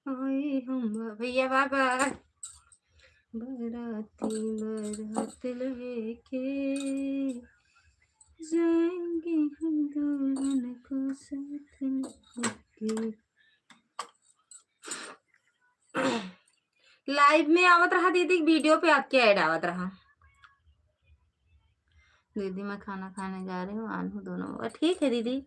आए हम भैया बाबा बाराती बारात लेके, जाएंगे हम दुल्हन को साथ लेके। लाइव में आवत रहा दीदी, वीडियो पे आपके ऐड आवत रहा। दीदी मैं खाना खाने जा रही हूँ, आनू दोनों ठीक है दीदी।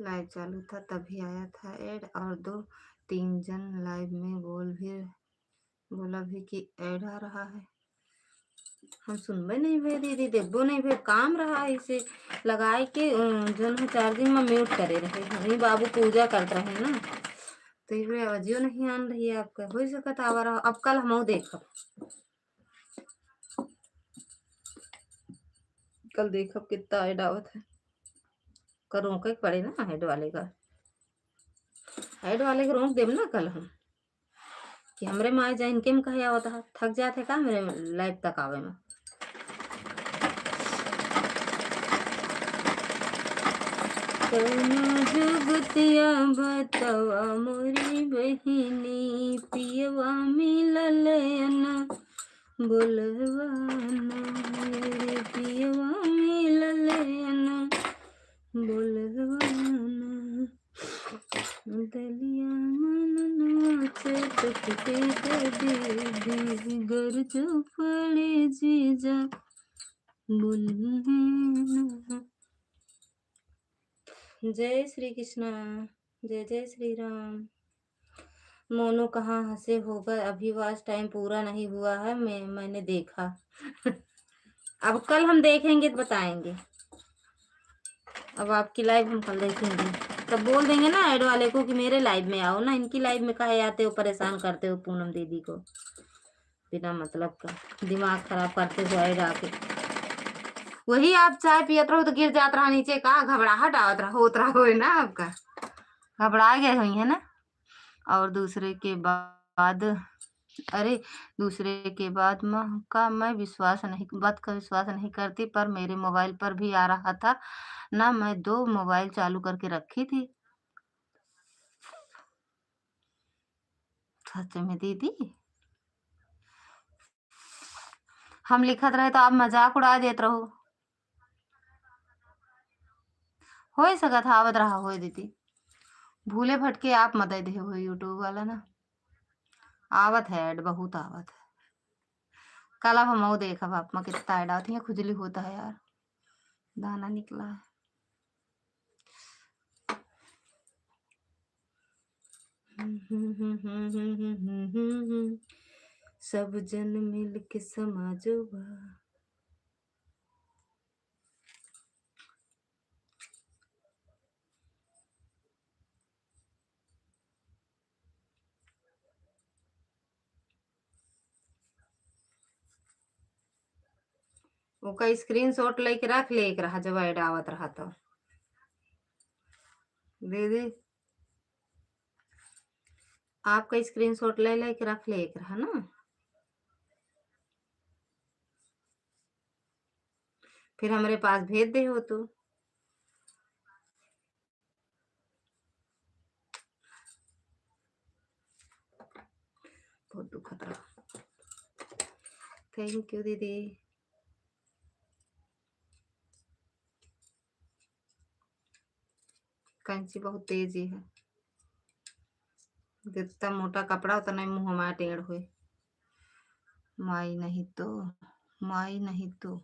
लाइव चालू था तभी आया था ऐड, और 2-3 जन लाइव में बोला भी कि ऐड आ रहा है। हम सुनबे नहीं भे दीदी, देखबो नहीं भे, काम रहा इसे लगाए के जन है चार्जिंग में म्यूट करे रहे। वही बाबू पूजा करते रहे ना, तो ये आवाजियो नहीं आन रही है आपका। हो सकत आवा रहा। अब कल हम देखब, कल देखब कितना ऐड आवत है। कर रोके पड़े ना हेड वाले का, हेड वाले के रोक देब ना कल हम, कि हमरे माए जा इनके में कहे आवत है। थक जाते का मेरे लाइव तक आवे में। जुगतिया बतवा मोरी बहिनी, पियवा मिललयना बोलवाना, मेरे पियवा मिललयना बोलवाना, दलिया मनवा चटके दीदी, घर जो पड़े जीजा बोलना। जय श्री कृष्णा, जय जय श्री राम। मोनू कहाँ हंसे होगा, अभी वाच टाइम पूरा नहीं हुआ है, मैंने देखा। अब कल हम देखेंगे तो बताएंगे। अब आपकी लाइव हम कल देखेंगे, तब बोल देंगे ना ऐड वाले को कि मेरे लाइव में आओ ना, इनकी लाइव में काहे आते हो, परेशान करते हो पूनम दीदी को बिना मतलब का, दिमाग खराब करते हो ऐड आके। वही आप चाय पियत रहो तो गिर जात रहा नीचे, का घबराहट आवत रहा होत रहा हो ना, आपका घबरा गए हुई है ना। और दूसरे के बाद मैं विश्वास नहीं, बात का विश्वास नहीं करती, पर मेरे मोबाइल पर भी आ रहा था ना, मैं 2 मोबाइल चालू करके रखी थी। सच में दीदी हम लिखत रहे तो आप मजाक उड़ा देत रहो। हो सकत आवत रहा हो दीदी, भूले भटके आप मत दे हो यूट्यूब वाला ना, आवत है ऐड, बहुत आवत है। कल अब हम देखब आप में कितना ऐड आवत है। खुजली होता है यार, दाना निकला है। सब जन मिल के समाजो बा। ओका स्क्रीनशॉट लेके रख ले एक रहा, जब ऐड आवत रहा तो दीदी आपका स्क्रीनशॉट ले लेके रख ले एक रहा ना, फिर हमारे पास भेज दे हो तो। बहुत दुखत रहा। थैंक यू दीदी। कैंची बहुत तेजी है, जितना मोटा कपड़ा उतना मुंह हमारा टेढ़ हुए। माई नहीं तो, माई नहीं तो।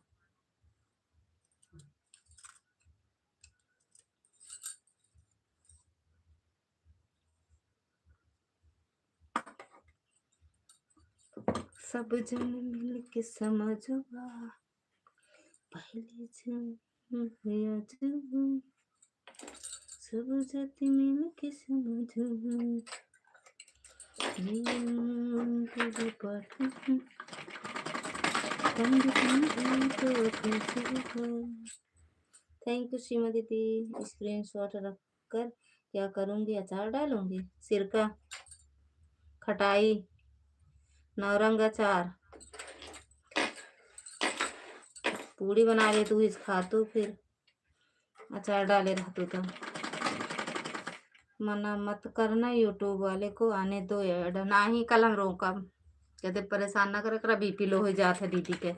सब जन मिल के समझवा, पहले जन सब जाति मिल के समझवा, थैंक यू सीमा दीदी। स्क्रीनशॉट रखकर क्या करूंगी, अचार डालूंगी, सिरका, खटाई, नौरंग अचार, पूड़ी बना ले तू, इस खा तो फिर अचार डाले रहतू तो। मना मत करना यूट्यूब वाले को, आने दो ऐड ना ही। कल हम रोका, कहते परेशान ना करे, करा बीपी लो हो जात है दीदी के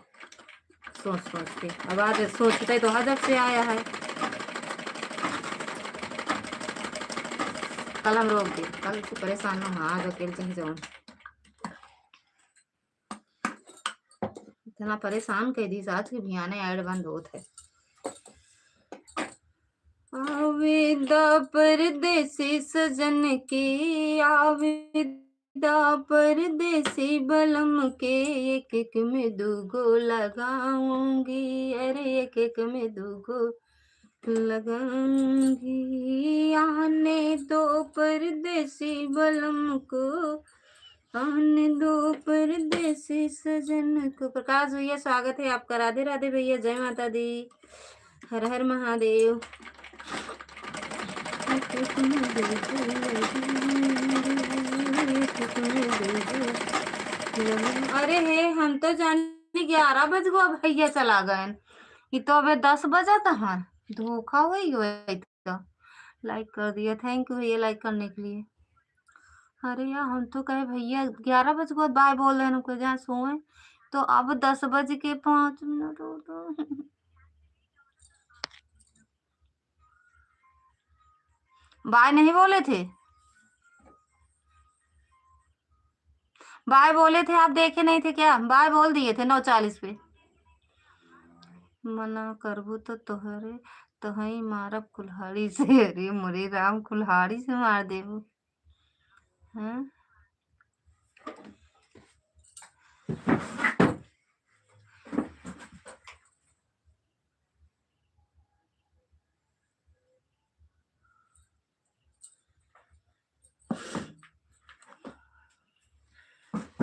सोच सोच के। अब आज सोचते तो हजब से आया है। कल हम रोक दे, कल तो परेशान ना, आज अकेले चाहे जाऊं। इतना परेशान कह दी आज की भियाने ऐड बंद होत है। आविदा परदेसी सजन की, आविदा परदेसी बलम के, एक एक में दूगो लगाऊंगी, अरे एक एक में दूगो लगाऊंगी। आने दो परदेसी बलम को, आने दो परदेसी सजन को। प्रकाश भैया स्वागत है आपका। राधे राधे भैया, जय माता दी, हर हर महादेव। अरे हे, हम तो जाने 11 बज गो भैया चला गए। ये तो अबे 10 बजा था। धोखा हुई हो तो लाइक कर दिया। थैंक यू भैया लाइक करने के लिए। अरे यार, हम तो कहे भैया 11 बज गो बाय बोल रहे हैं, जहाँ सोए तो अब 10 बज के 5 मिनट हो तो। बाय नहीं बोले थे, बाय बोले थे, आप देखे नहीं थे क्या? बाय बोल दिए थे 9:40 पे। मना करबू तो तोहरे तोहई मारब कुल्हाड़ी से। अरे मोरे राम, कुल्हाड़ी से मार देबू? हैं?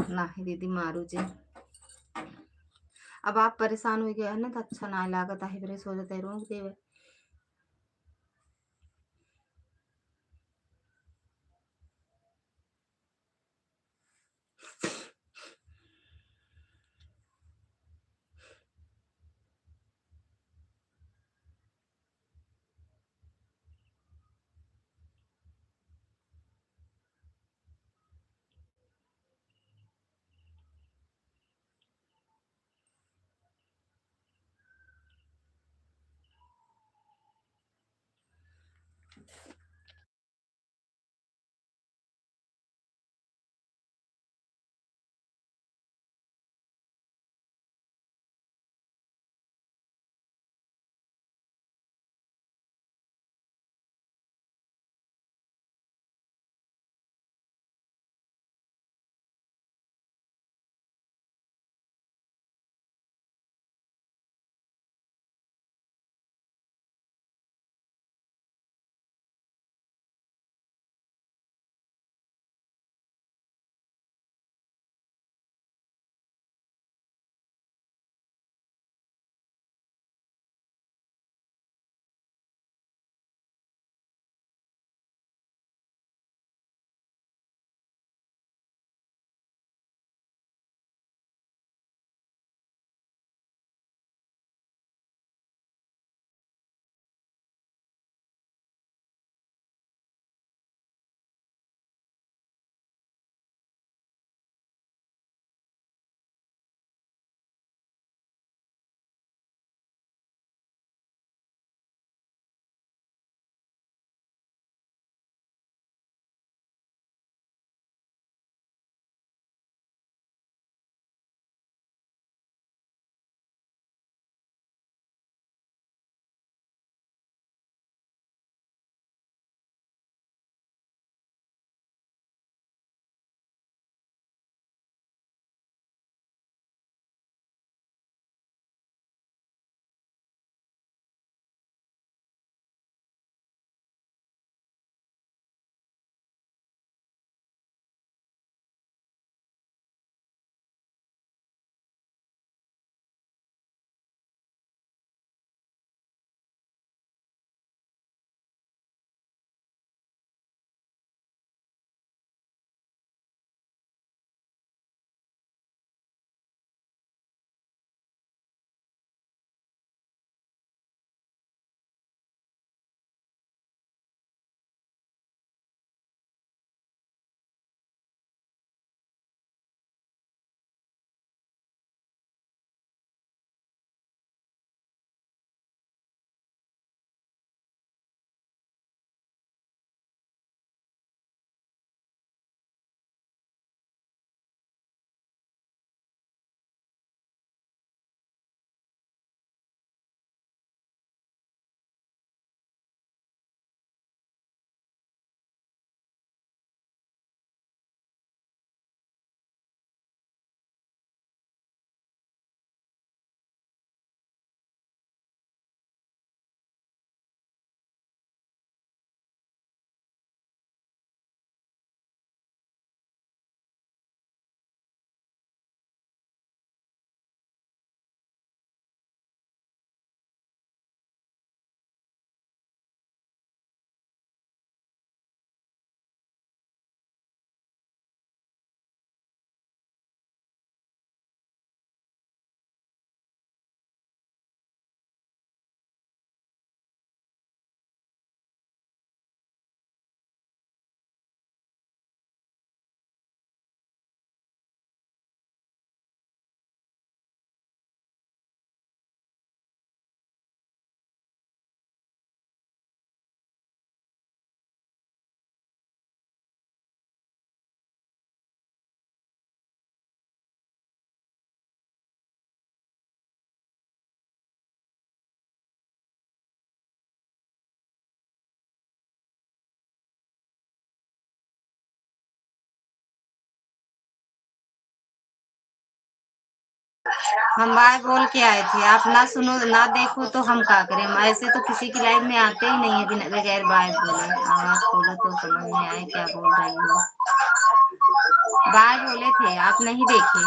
नाही दीदी मारू जी। अब आप परेशान हो गए ना तो अच्छा ना लागत आहे, बरे सो जाते रोक देवे। हम बाय बोल के आए थे, आप ना सुनो ना देखो तो हम क्या करें। ऐसे तो किसी की लाइफ में आते ही नहीं है बिना बगैर बाय बोले। आवाज खोलो तो समझ में आए क्या बोल रही हो। बाय बोले थे, आप नहीं देखे।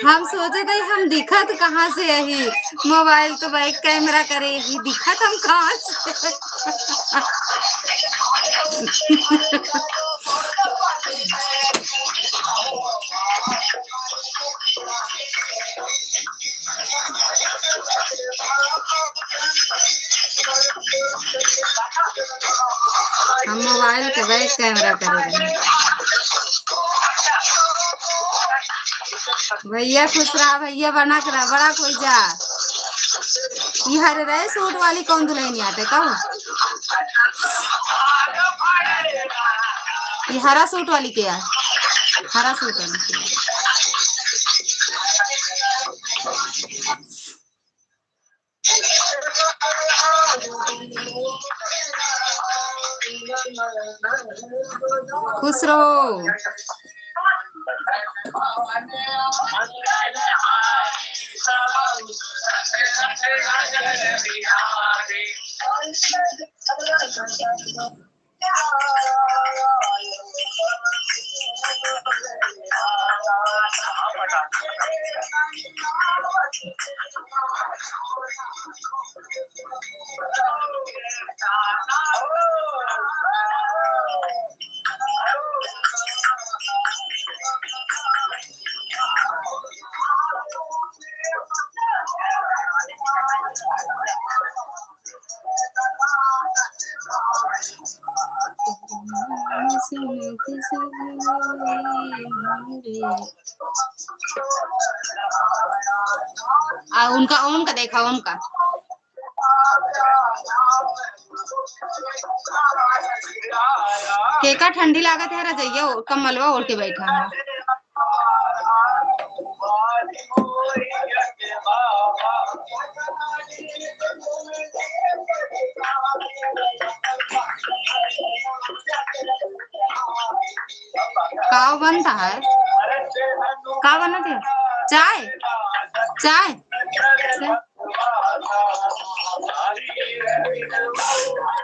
हम सोचे थे हम दिखत कहाँ से यही मोबाइल तो बैक कैमरा करे ही दिखत हम कहाँ से। हम मोबाइल के बैक कैमरा करे भैया। खुश रहा भैया, बना करा बड़ा कोई जा। ये हरे रहे सूट वाली कौन दुल्हन नहीं आते कहो। ये हरा सूट वाली क्या, हरा सूट वाली क्या। खुश रहो। उनका ओम का देखा, ओम का केका ठंडी लागत है रजैया कमलवा ओढ़ के बैठा है। काव बनता है, का बना थे चाय चाय।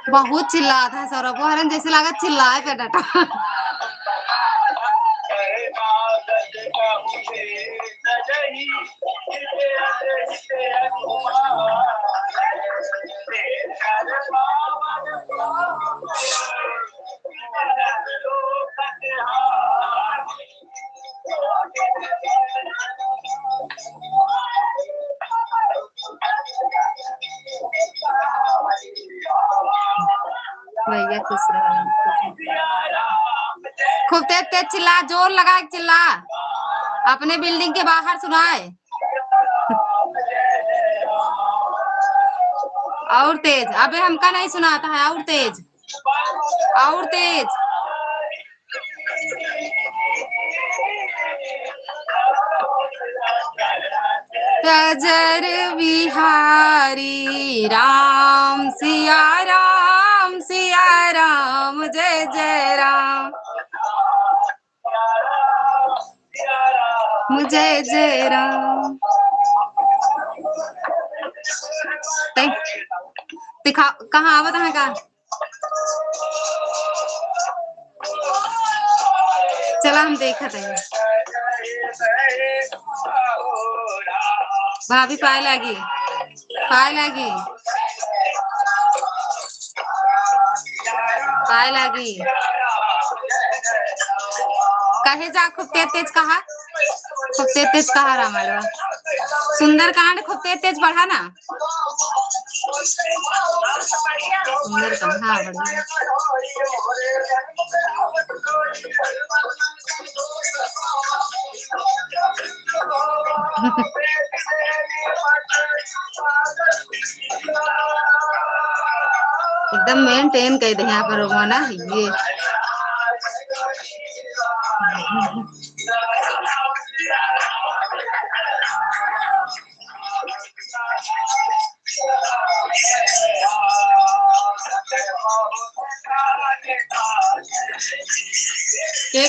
बहुत चिल्ला था सौरभ हरन जैसे लगा चिल्लाए पे डटा। भैया खुश रहो। खूब तेज तेज चिल्ला, जोर लगा के चिल्ला, अपने बिल्डिंग के बाहर सुनाए। और तेज, अबे हमका नहीं सुनाता है, और तेज और तेज। तजर बिहारी राम सिया राम जय जय राम जय जय राम। दिखा कहाँ आवत है का। चला हम देखते हैं। भाभी पाए लगी, पाए लगी, पाए लगी। कहे जा खूब तेज तेज कहा, खूब तेज तेज कहा रामायण। सुंदर कांड खूब तेज तेज पढ़ा ना। सुंदर कांड हाँ बढ़िया। एकदम मेंटेन कर दे यहाँ पर वो ना ये।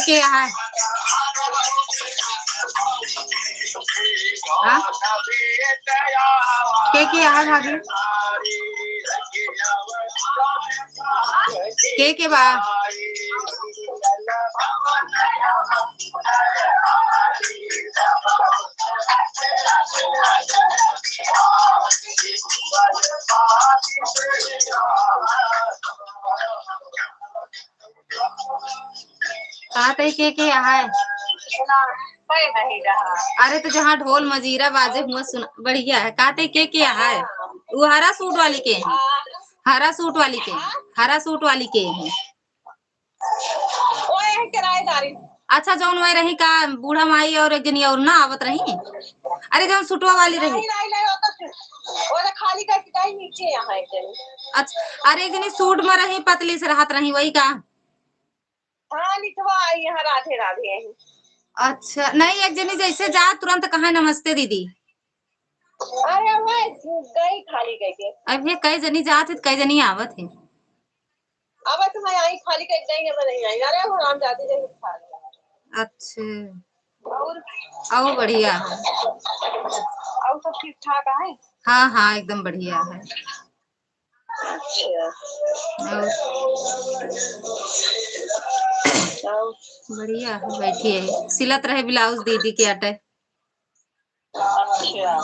के यहाँ के यहाँ भाभी के बा कहाँ तक के यहाँ है। अरे तो जहाँ ढोल मजीरा बाजे हुआ सुन बढ़िया है। कहाँ तक के यहाँ है। वो हरा सूट वाली के हैं, हरा सूट वाली के, हरा सूट वाली के हैं। किराएदारी अच्छा जौन वही रही का बूढ़ा माई और एक जनी और ना आवत रही। अरे जौन सुटवा वाली रही वो खाली का नीचे यहाँ अच्छा। अरे एक जनी सूट में रही पतली से राहत रही वही का। हाँ लिखवा आई यहाँ राधे राधे। अच्छा नहीं एक जनी जैसे जा तुरंत कहा नमस्ते दीदी। अरे वो गई खाली गई अभी कई जनी जात है कई जनी आवत है। अब तुम्हें आई खाली कहीं नहीं है नहीं आई। अरे वो राम जाती रही अच्छा और बढ़िया है और सब ठीक ठाक है। हाँ हाँ एकदम बढ़िया है। बढ़िया है बैठी है सिलत रहे ब्लाउज दीदी के अटे। अच्छा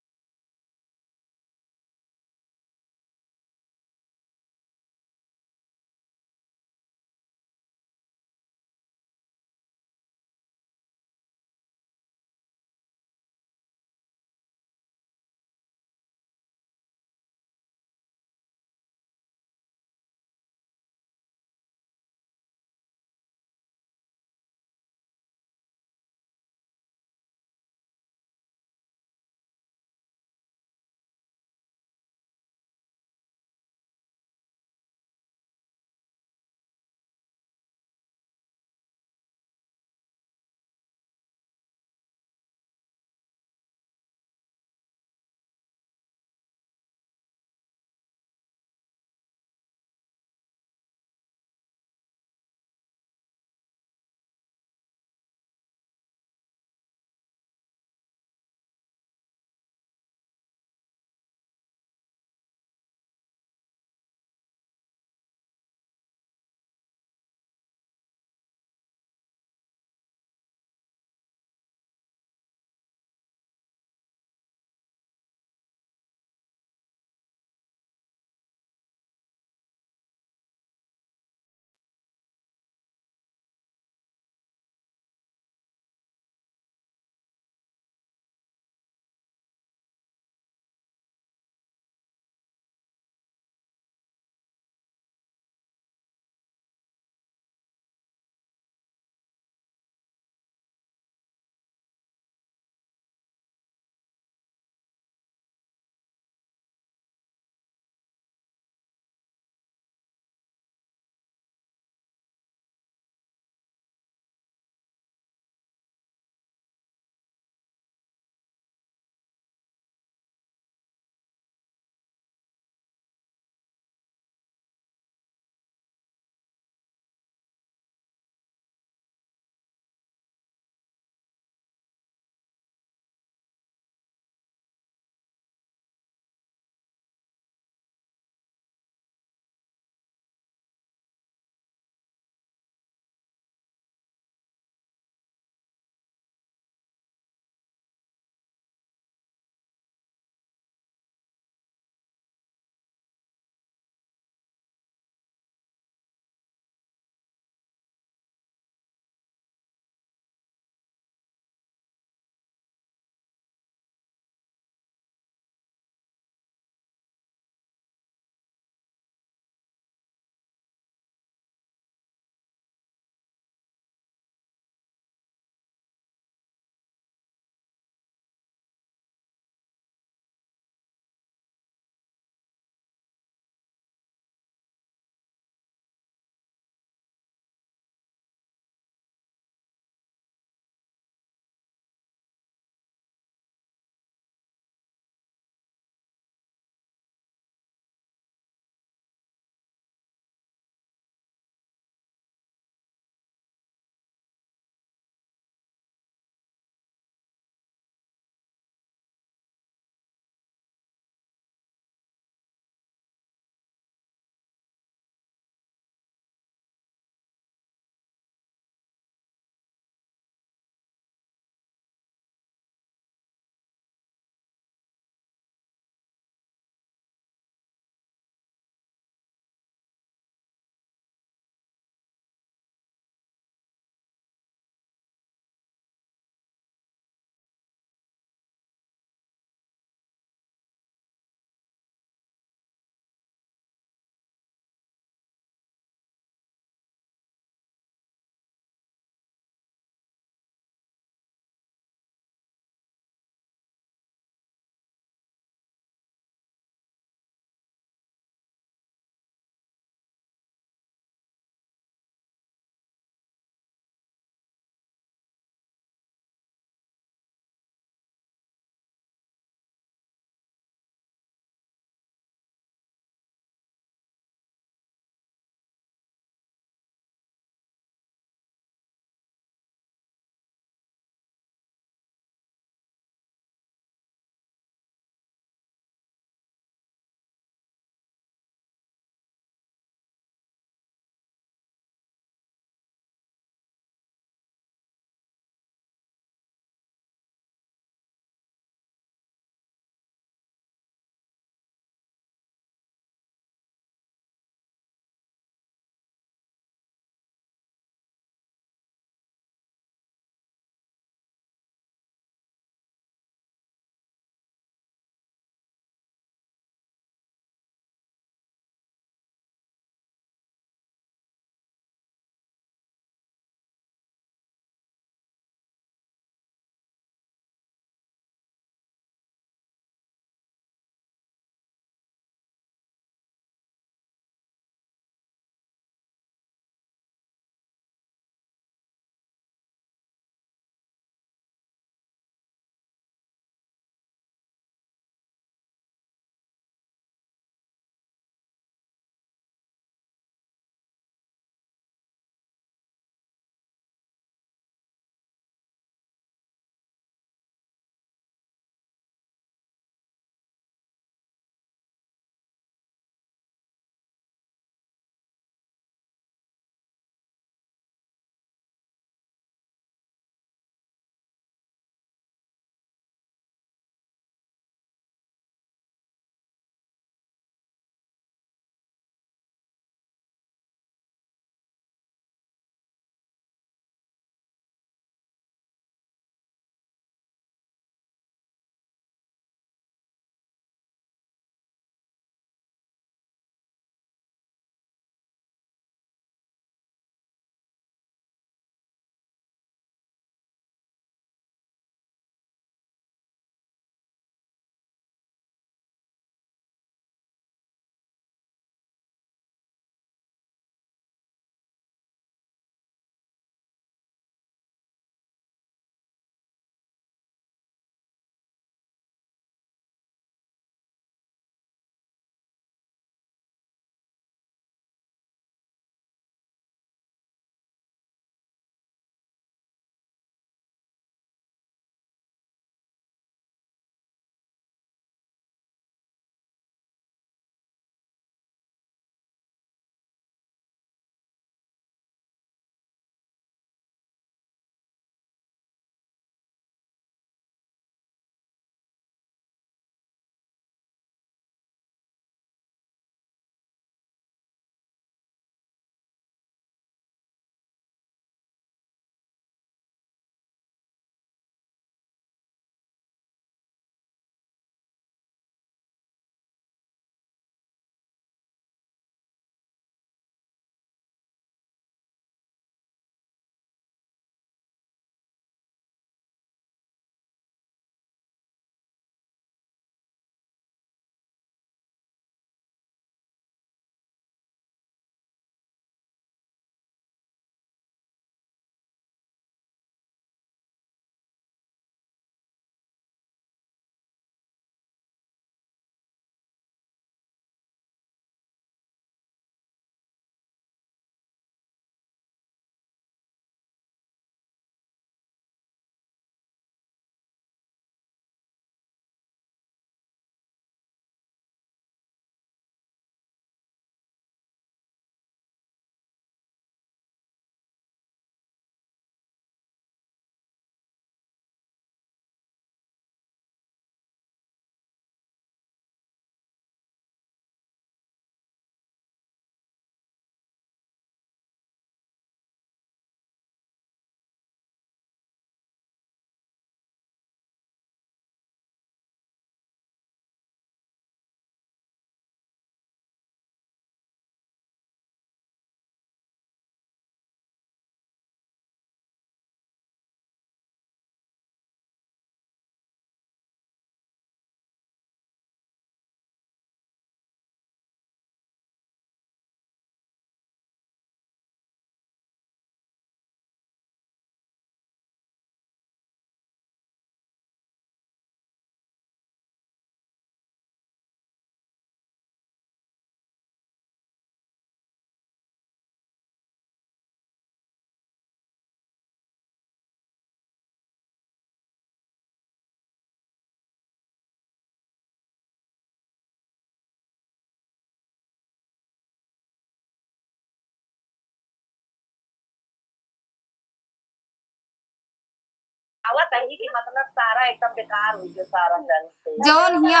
आवा तही की मतलब सारा एकदम बेकार हुई जो सारा जंग से जौन हिया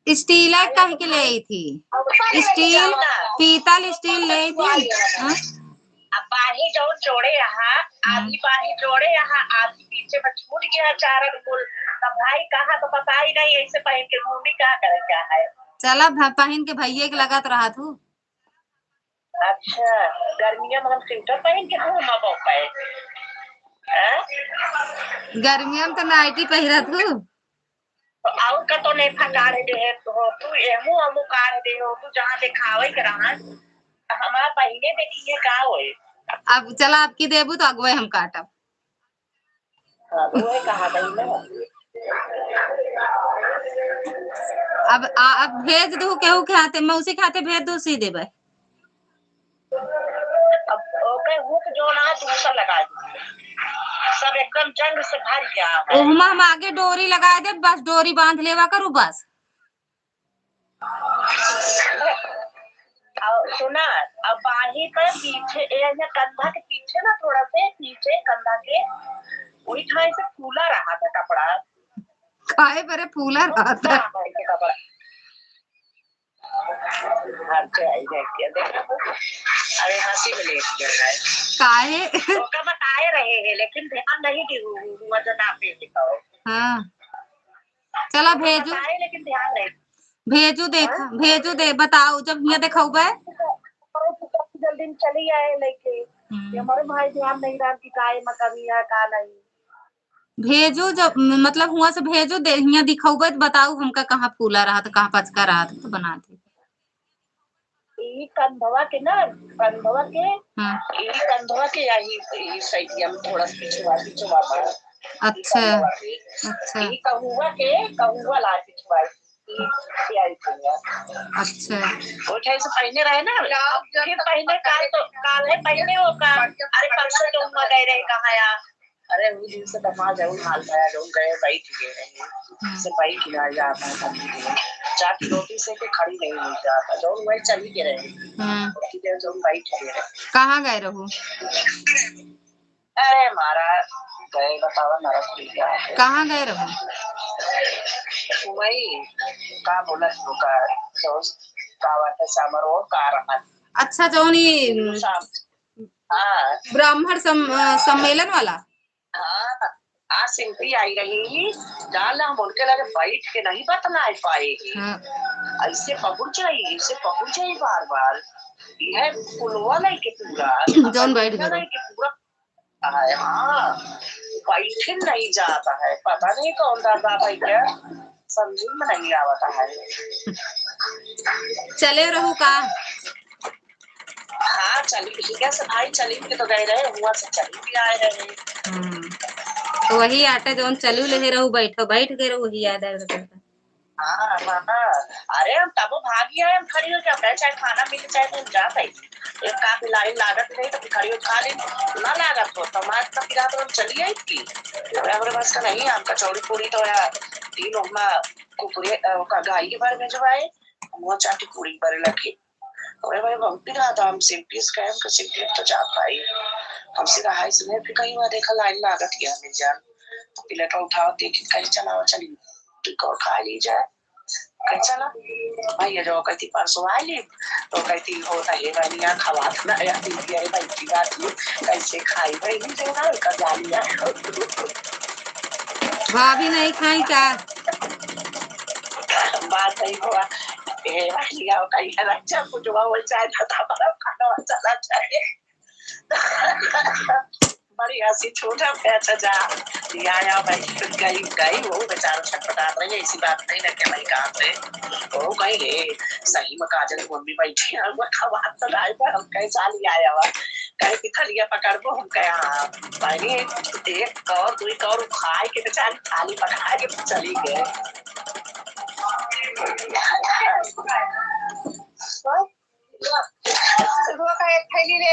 स्टील कह के ले आई थी, स्टील पीतल स्टील ले आई थी। हाँ? अब बाही जो जोड़े यहाँ आधी बाही जोड़े यहाँ आधी पीछे में छूट गया चारक कुल। तब भाई कहा तो पता ही नहीं, ऐसे पहन के घूमी क्या करे क्या है। चला पहन के भैया के लगात रहा तू। अच्छा गर्मियों में हम स्वेटर पहन के घूमा पाए, गर्मियों में तो नाइटी पहरा तू। और का तो नहीं फटाड़े दे हो तू, एमू अमू काट दे हो तू, जहाँ दिखावे के रहा हमारा पहले देखिए का होए। अब चला आपकी देबू तो अगवे हम काटब। वो कहा गई ना अब भेज दू केहू के हाथे, मौसी के हाथे भेज दू, सी देबे। अब ओके हुक जो ना दूसरा लगा दी, सब एकदम जंग से भर गया है। ओहमा हम आगे डोरी लगा दे, बस डोरी बांध लेवा करू बस। सुना अब बाही पर पीछे कंधा के पीछे ना थोड़ा से पीछे कंधा के वही ठाई से फूला रहा था कपड़ा। काहे परे फूला रहा था कपड़ा अरे हंसी में लेट गया है काहे तो बताए रहे हैं लेकिन ध्यान नहीं दी वजन आप दिखाओ। हाँ चला भेजू, लेकिन ध्यान नहीं भेजू देखा भेजू दे बताओ जब यहाँ दिखाऊ बे जल्दी चली आए लेके हमारे भाई ध्यान नहीं रहा कि काय में कमी है का नहीं। भेजू जब मतलब हुआ से भेजू दे, यहाँ दिखाऊ बे बताऊ हमका कहाँ फूला रहा था कहाँ पचका रहा था तो बना दे। कंधवा के ना कंधवा के हाँ कंधवा के यही साइड में थोड़ा पिछवा अच्छा अच्छा कहुआ ला पिछवा अच्छा वो से पहने रहे ना फिर पहले काल है पहले वो का अरे परसों तो उम्र गए रहे कहा यार अरे उस दिन से दमा जाऊं हाल पाया जाऊं गए बैठ गए रहे से बैठ ना जाता है चाट रोटी से के खड़ी नहीं हो जाता जो वही चली के रहे जो बैठ गए। कहाँ गए रहू? अरे मारा गए बतावा नरक कहाँ गए रहू? वही का बोला का दोस्त का बात है समारोह का रहा। अच्छा जौनी ब्राह्मण सम्मेलन वाला। हाँ आज सिंपी आई रही डाल हम उनके लगे बैठ के नहीं बतना पाएगी। हाँ। ऐसे पहुंच जाई बार बार यह पुलवा नहीं के पूरा जौन बैठ गए पूरा हाँ बैठे नहीं जाता है पता नहीं कौन दादा भाई क्या समझ में नहीं आता है। चले रहू का? हाँ चली ठीक है भाई चली भी तो गए रहे हुआ से चली भी आए रहे। तो वही आटा जो चलू ले रहू बैठ गए रहू वही याद आया। हाँ अरे हम तब भागी आए हम खड़ी हो क्या चाहे खाना मिल चाहे तो जा पाई एक काफी लाइन लागत नहीं तो खड़ी हो खा ली ना लागत हो टमाटर का फिर तो हम चली आई थी हमारे पास का नहीं आपका चौड़ी पूरी तो यार तीन कुकुरे का गाय के बारे में जो आए वो चाटी पूरी बारे लगे अरे भाई बहुत रहा था हम सिंपली स्कैम का सिंपली तो जा पाई हमसे कहा इसने फिर कहीं वहां देखा लाइन लागत गया मिल जान प्लेट उठाओ देखी कहीं चलाओ चली तो खा ली जाए चला भैया जो कहती परसों आ ली तो कहती होता है भाई यहाँ खवा ना यार भाई की बात कैसे खाई भाई जो ना कर लिया भाभी नहीं खाई क्या बात नहीं हुआ लिया कहीं अच्छा कुछ हुआ वो चाहे था बड़ा खाना चला चाहिए बड़ी हंसी छोटा पैसा जा आया भाई गई वो बेचारा छटपटा रही है इसी बात नहीं लगे भाई कहाँ पे वो कहीं है सही में काजल मम्मी बैठी है बात तो लाए पर हम कहीं साल ही आया हुआ कहीं की थलिया पकड़ को हम कहा भाई एक कौर दुई कौर खाए के बेचारी थाली पकड़ा के चली गए। एक थैली ले